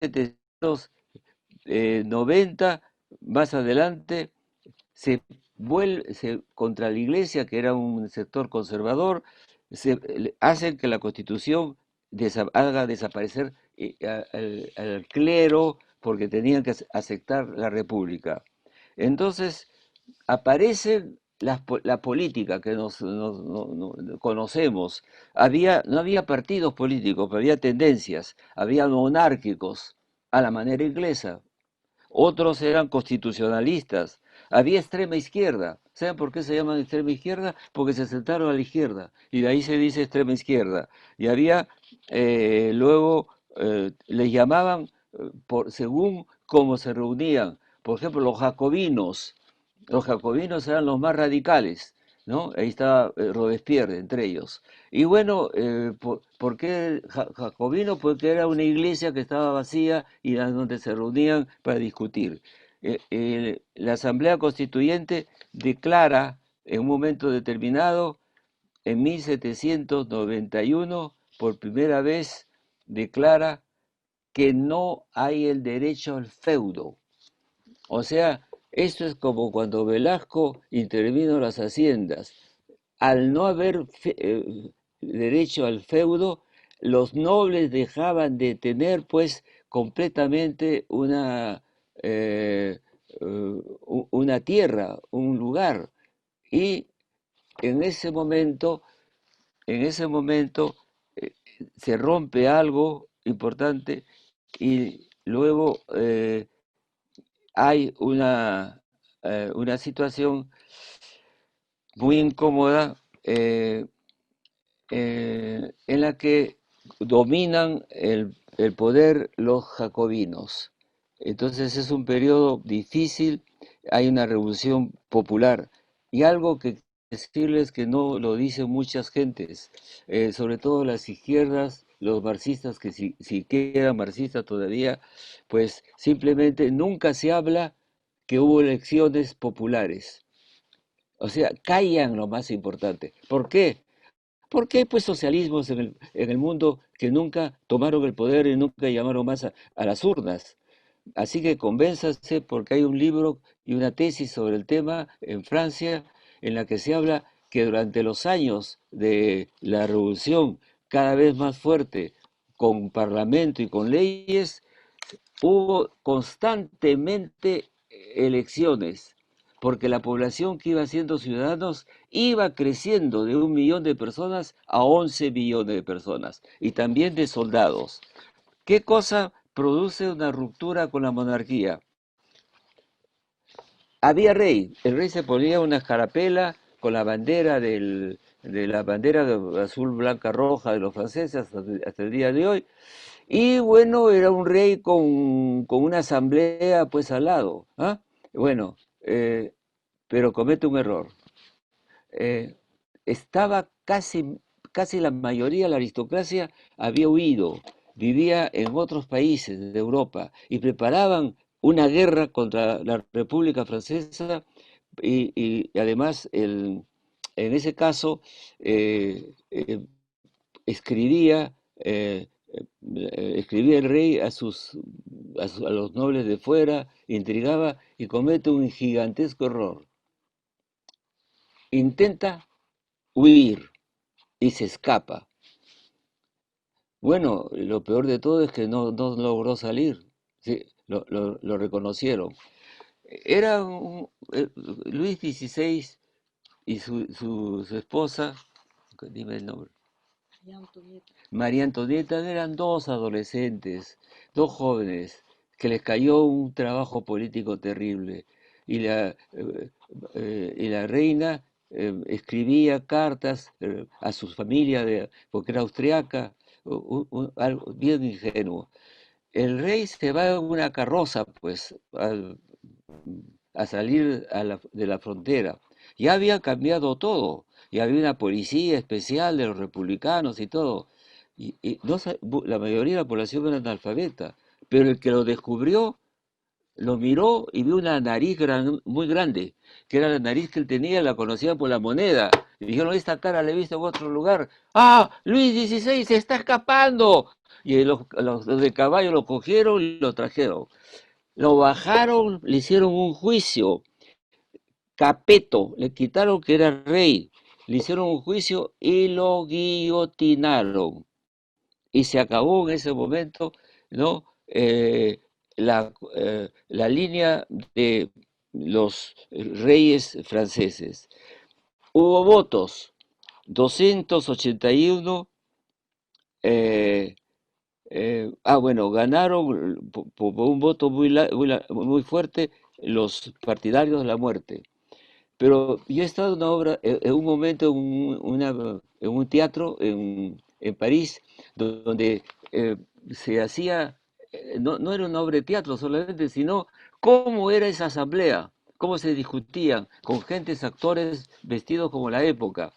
790, más adelante, se contra la iglesia, que era un sector conservador, hacen que la constitución haga desaparecer al clero porque tenían que aceptar la república. Entonces aparece la política que conocemos. No había partidos políticos, pero había tendencias, había monárquicos a la manera inglesa, otros eran constitucionalistas, había extrema izquierda. ¿Saben por qué se llaman extrema izquierda? Porque se sentaron a la izquierda y de ahí se dice extrema izquierda. Y había, luego, les llamaban según cómo se reunían. Por ejemplo, los jacobinos. Los jacobinos eran los más radicales, ¿no? Ahí estaba Robespierre entre ellos. Y bueno, ¿por qué jacobino? Porque era una iglesia que estaba vacía y donde se reunían para discutir. La Asamblea Constituyente declara en un momento determinado, en 1791, por primera vez, declara que no hay el derecho al feudo. O sea, esto es como cuando Velasco intervino en las haciendas. Al no haber derecho al feudo, los nobles dejaban de tener pues completamente una tierra, un lugar. Y en ese momento, en ese momento eh, se rompe algo importante y luego hay una situación muy incómoda, en la que dominan el poder los jacobinos. Entonces es un periodo difícil, hay una revolución popular y algo que decirles que no lo dicen muchas gentes, sobre todo las izquierdas, los marxistas, que si quedan marxistas todavía, pues simplemente nunca se habla que hubo elecciones populares. O sea, callan lo más importante. ¿Por qué? Porque hay pues socialismos en el mundo que nunca tomaron el poder y nunca llamaron más a las urnas. Así que convénzase porque hay un libro y una tesis sobre el tema en Francia en la que se habla que durante los años de la revolución cada vez más fuerte, con parlamento y con leyes, hubo constantemente elecciones, porque la población que iba siendo ciudadanos iba creciendo de 1 millón de personas a 11 millones de personas, y también de soldados. ¿Qué cosa produce una ruptura con la monarquía? Había rey, el rey se ponía una escarapela con la bandera de la bandera azul, blanca, roja de los franceses hasta el día de hoy, y bueno, era un rey con una asamblea pues al lado. ¿Ah? Bueno, pero comete un error. Eh, estaba casi la mayoría de la aristocracia había huido, vivía en otros países de Europa y preparaban una guerra contra la República Francesa y además en ese caso eh, escribía, escribía el rey a los nobles de fuera, intrigaba y comete un gigantesco error. Intenta huir y se escapa. Bueno, lo peor de todo es que no logró salir. Sí, lo reconocieron. Era Luis XVI y su esposa, dime el nombre. María Antonieta eran dos adolescentes, dos jóvenes, que les cayó un trabajo político terrible. Y y la reina escribía cartas a su familia, porque era austriaca, algo bien ingenuo. El rey se va en una carroza, pues, a salir de la frontera. Ya había cambiado todo, y había una policía especial de los republicanos y todo. Y la mayoría de la población era analfabeta, pero el que lo descubrió lo miró y vio una nariz muy grande, que era la nariz que él tenía, la conocía por la moneda. Y dijeron, esta cara la he visto en otro lugar. ¡Ah! Luis XVI se está escapando. Y los de caballo lo cogieron y lo trajeron. Lo bajaron, le hicieron un juicio. Capeto, le quitaron que era rey. Le hicieron un juicio y lo guillotinaron. Y se acabó en ese momento, ¿no? La línea de los reyes franceses. Hubo votos, 281, eh, bueno, ganaron por un voto muy fuerte los partidarios de la muerte. Pero yo he estado en una obra, en un momento, en un teatro en París, donde se hacía, no era una obra de teatro solamente, sino cómo era esa asamblea, cómo se discutían con gentes, actores vestidos como la época.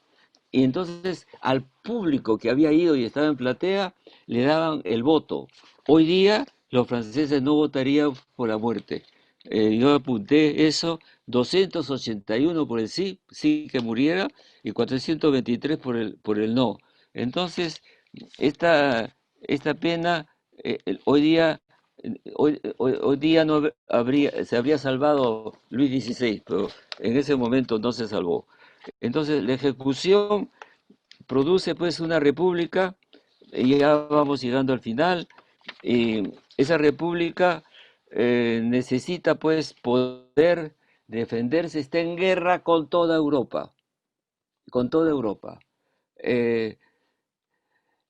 Y entonces al público que había ido y estaba en platea le daban el voto. Hoy día los franceses no votarían por la muerte. Yo apunté eso, 281 por el sí, sí que muriera, y 423 por el no. Entonces, esta pena, hoy día, hoy día no se habría salvado Luis XVI, pero en ese momento no se salvó. Entonces, la ejecución produce pues una república, y ya vamos llegando al final, y esa república necesita pues poder defenderse, está en guerra con toda Europa, con toda Europa. Eh,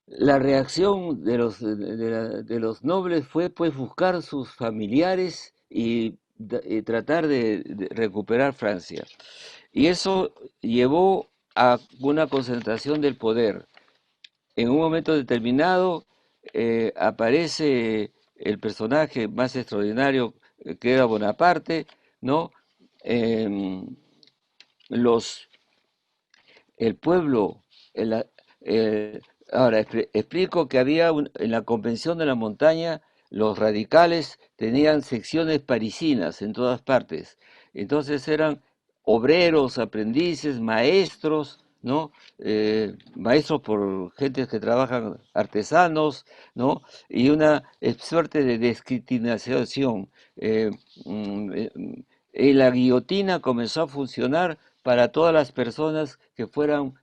la reacción de los nobles fue pues buscar sus familiares y tratar de recuperar Francia. Y eso llevó a una concentración del poder. En un momento determinado aparece el personaje más extraordinario que era Bonaparte, ¿no? Em, los el pueblo, el- eh, ahora explico que había en la Convención de la Montaña, los radicales tenían secciones parisinas en todas partes. Entonces eran obreros, aprendices, maestros, ¿no? Maestros por gentes que trabajan, artesanos, ¿no? Y una suerte de discriminación. Eh, mm, eh, y la guillotina comenzó a funcionar para todas las personas que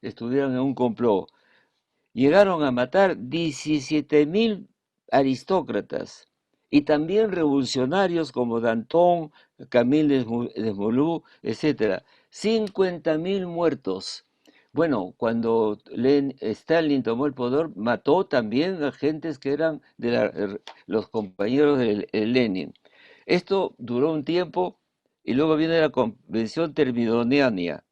estuvieran en un complot. Llegaron a matar 17.000 aristócratas y también revolucionarios como Danton, Camille Desmoulins, etc. 50.000 muertos. Bueno, cuando Stalin tomó el poder, mató también a gentes que eran de los compañeros de Lenin. Esto duró un tiempo y luego viene la Convención Termidoniana,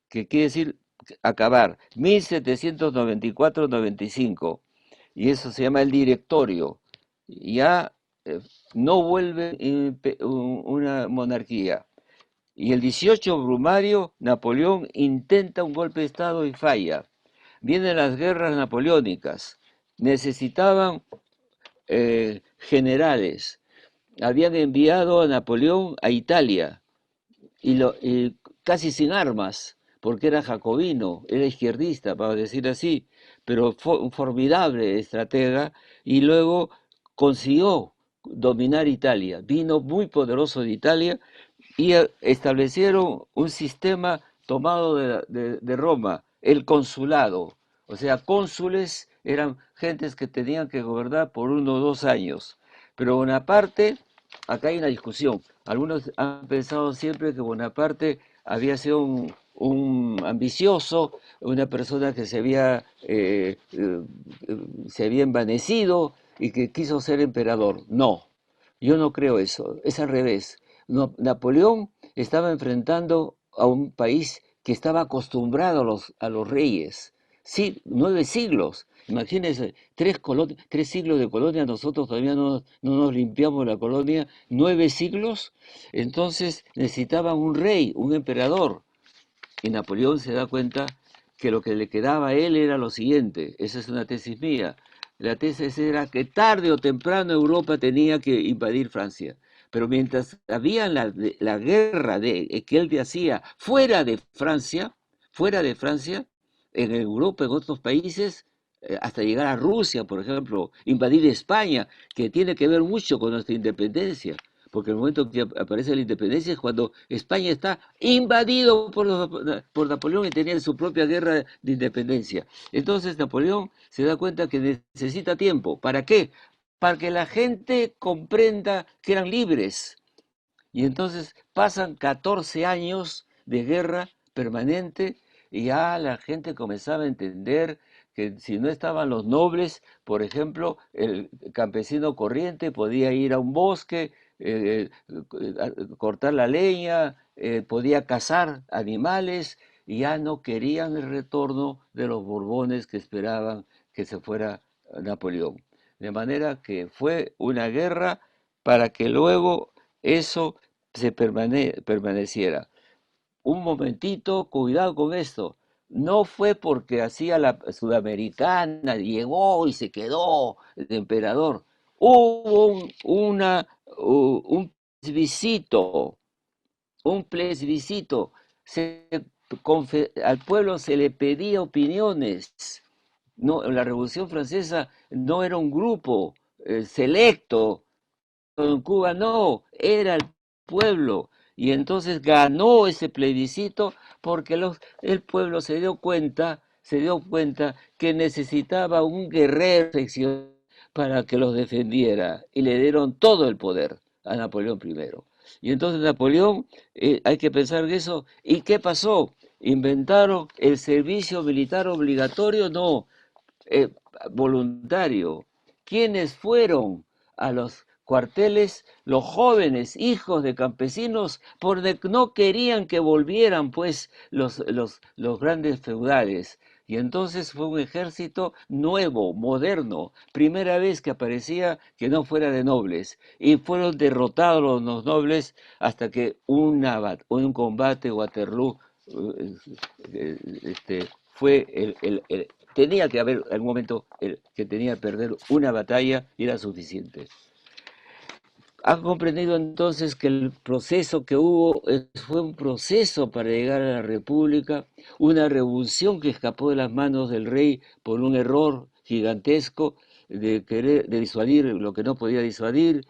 que quiere decir acabar, 1794-95, y eso se llama el directorio. Ya eh, no vuelve una monarquía. Y el 18 Brumario, Napoleón intenta un golpe de Estado y falla. Vienen las guerras napoleónicas. Necesitaban generales. Habían enviado a Napoleón a Italia y casi sin armas, porque era jacobino, era izquierdista, para decir así, pero fue un formidable estratega y luego consiguió dominar Italia. Vino muy poderoso de Italia y establecieron un sistema tomado de Roma, el consulado. O sea, cónsules eran gentes que tenían que gobernar por 1 o 2 años. Pero Bonaparte, acá hay una discusión. Algunos han pensado siempre que Bonaparte había sido un ambicioso, una persona que se había envanecido y que quiso ser emperador. No, yo no creo eso, es al revés. Napoleón estaba enfrentando a un país que estaba acostumbrado a los reyes. Sí, 9 siglos. Imagínense, 3 siglos de colonia, nosotros todavía no nos limpiamos la colonia, 9 siglos. Entonces necesitaban un rey, un emperador. Y Napoleón se da cuenta que lo que le quedaba a él era lo siguiente, esa es una tesis mía. La tesis era que tarde o temprano Europa tenía que invadir Francia. Pero mientras había la guerra que él hacía fuera de Francia, en Europa, en otros países, hasta llegar a Rusia, por ejemplo, invadir España, que tiene que ver mucho con nuestra independencia, porque el momento que aparece la independencia es cuando España está invadido por Napoleón y tenía su propia guerra de independencia. Entonces Napoleón se da cuenta que necesita tiempo. ¿Para qué? Para que la gente comprenda que eran libres. Y entonces pasan 14 años de guerra permanente y ya la gente comenzaba a entender que si no estaban los nobles, por ejemplo, el campesino corriente podía ir a un bosque, cortar la leña, podía cazar animales y ya no querían el retorno de los Borbones que esperaban que se fuera Napoleón. De manera que fue una guerra para que luego eso permaneciera. Un momentito, cuidado con esto. No fue porque hacía la sudamericana, llegó y se quedó de emperador. Hubo un plebiscito, un plebiscito. Al pueblo se le pedía opiniones. No, la Revolución Francesa no era un grupo selecto. En Cuba no, era el pueblo. Y entonces ganó ese plebiscito porque el pueblo se dio cuenta que necesitaba un guerrero para que los defendiera. Y le dieron todo el poder a Napoleón I. Y entonces Napoleón, hay que pensar en eso. ¿Y qué pasó? ¿Inventaron el servicio militar obligatorio? No, eh, voluntario. ¿Quiénes fueron a los cuarteles los jóvenes hijos de campesinos porque no querían que volvieran pues los grandes feudales. Y entonces fue un ejército nuevo, moderno, primera vez que aparecía que no fuera de nobles. Y fueron derrotados los nobles hasta que un combate, Waterloo, fue tenía que haber algún momento que tenía que perder una batalla y era suficiente. Han comprendido entonces que el proceso que hubo fue un proceso para llegar a la República, una revolución que escapó de las manos del rey por un error gigantesco de querer de disuadir lo que no podía disuadir,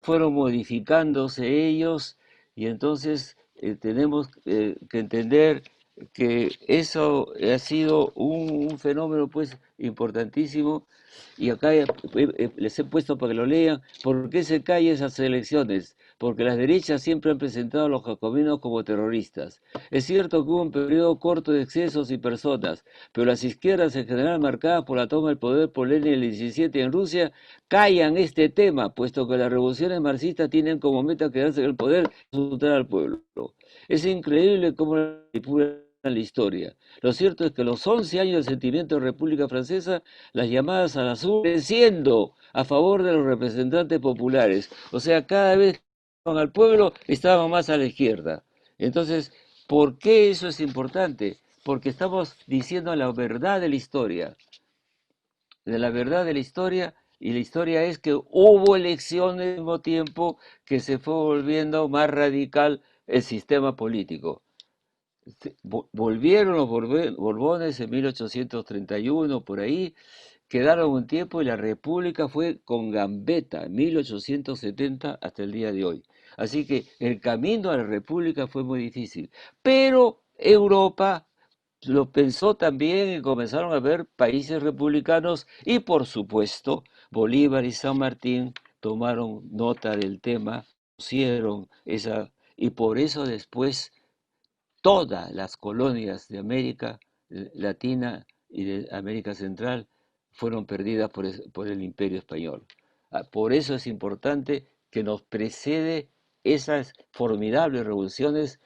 fueron modificándose ellos y entonces tenemos que entender que eso ha sido un fenómeno pues importantísimo y acá les he puesto para que lo lean, ¿por qué se caen esas elecciones? Porque las derechas siempre han presentado a los jacobinos como terroristas. Es cierto que hubo un periodo corto de excesos y personas, pero las izquierdas en general marcadas por la toma del poder por Lenin el 17 en Rusia, callan este tema, puesto que las revoluciones marxistas tienen como meta quedarse en el poder y asustar al pueblo. Es increíble cómo manipulan la historia. Lo cierto es que los 11 años de sentimiento de República Francesa, las llamadas a las urnas, creciendo a favor de los representantes populares. O sea, cada vez que estaban al pueblo, estaban más a la izquierda. Entonces, ¿por qué eso es importante? Porque estamos diciendo la verdad de la historia. De la verdad de la historia, y la historia es que hubo elecciones al mismo tiempo que se fue volviendo más radical el sistema político. Volvieron los Borbones en 1831, por ahí, quedaron un tiempo y la República fue con gambeta, 1870 hasta el día de hoy. Así que el camino a la República fue muy difícil. Pero Europa lo pensó también y comenzaron a ver países republicanos y por supuesto Bolívar y San Martín tomaron nota del tema, pusieron esa, y por eso después todas las colonias de América Latina y de América Central fueron perdidas por el Imperio Español. Por eso es importante que nos precede esas formidables revoluciones,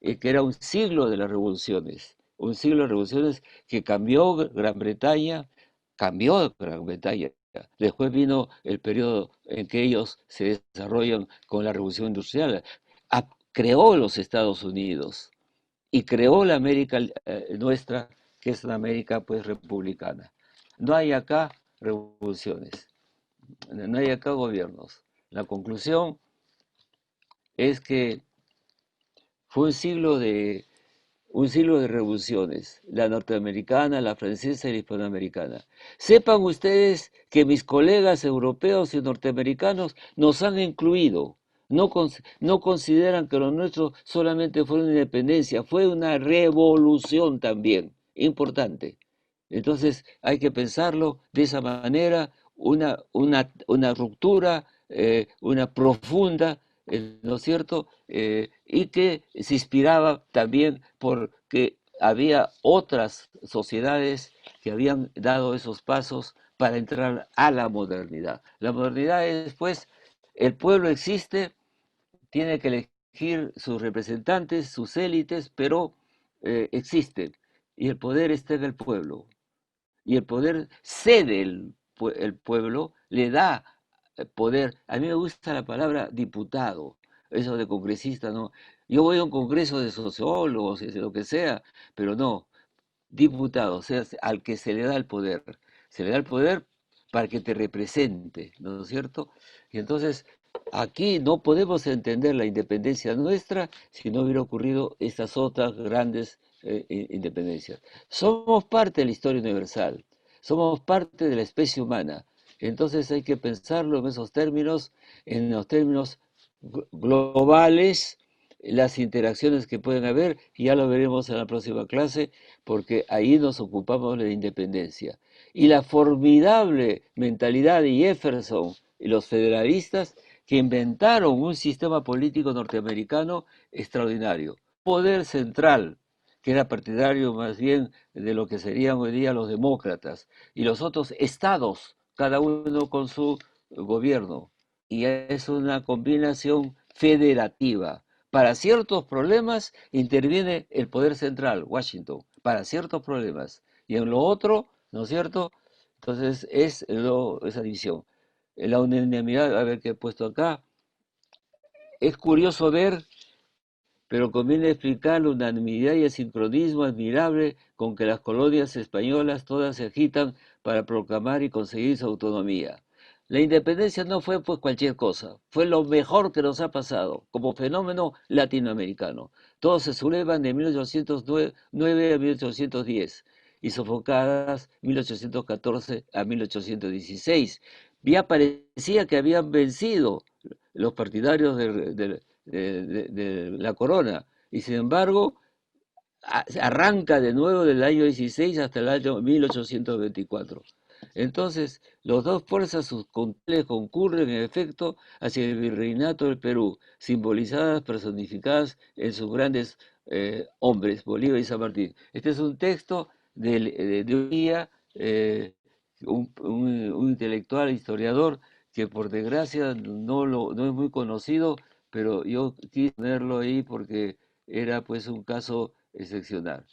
que era un siglo de las revoluciones, un siglo de revoluciones que cambió Gran Bretaña. Después vino el periodo en que ellos se desarrollan con la revolución industrial. Creó los Estados Unidos y creó la América nuestra, que es una América pues republicana. No hay acá revoluciones, no hay acá gobiernos. La conclusión es que fue un siglo de revoluciones, la norteamericana, la francesa y la hispanoamericana. Sepan ustedes que mis colegas europeos y norteamericanos nos han incluido. No consideran que lo nuestro solamente fue una independencia, fue una revolución también, importante. Entonces hay que pensarlo de esa manera, una ruptura, una profunda, ¿no es cierto? Y que se inspiraba también porque había otras sociedades que habían dado esos pasos para entrar a la modernidad. La modernidad es, pues, el pueblo existe, tiene que elegir sus representantes, sus élites, pero existen. Y el poder está en el pueblo y el poder cede el pueblo, le da poder. A mí me gusta la palabra diputado, eso de congresista, ¿no? Yo voy a un congreso de sociólogos, de lo que sea, pero no, diputado, o sea, al que se le da el poder. Se le da el poder para que te represente, ¿no es cierto? Y entonces, aquí no podemos entender la independencia nuestra si no hubiera ocurrido estas otras grandes independencias. Somos parte de la historia universal, somos parte de la especie humana. Entonces hay que pensarlo en los términos globales, las interacciones que pueden haber, y ya lo veremos en la próxima clase, porque ahí nos ocupamos de la independencia. Y la formidable mentalidad de Jefferson y los federalistas que inventaron un sistema político norteamericano extraordinario. Poder central, que era partidario más bien de lo que serían hoy día los demócratas, y los otros estados, cada uno con su gobierno. y es una combinación federativa. Para ciertos problemas interviene el poder central, Washington, para ciertos problemas. Y en lo otro, ¿no es cierto? Entonces esa división. La unanimidad, a ver qué he puesto acá. Es curioso ver, pero conviene explicar la unanimidad y el sincronismo admirable con que las colonias españolas todas se agitan para proclamar y conseguir su autonomía. La independencia no fue pues cualquier cosa, fue lo mejor que nos ha pasado como fenómeno latinoamericano. Todos se sublevan de 1809 a 1810 y sofocadas 1814 a 1816. Ya parecía que habían vencido los partidarios de la corona. Y sin embargo, arranca de nuevo del año 16 hasta el año 1824. Entonces, las dos fuerzas concurren en efecto hacia el virreinato del Perú, simbolizadas, personificadas en sus grandes hombres, Bolívar y San Martín. Este es un texto de un día, un intelectual, historiador, que por desgracia no es muy conocido, pero yo quise ponerlo ahí porque era pues un caso excepcional.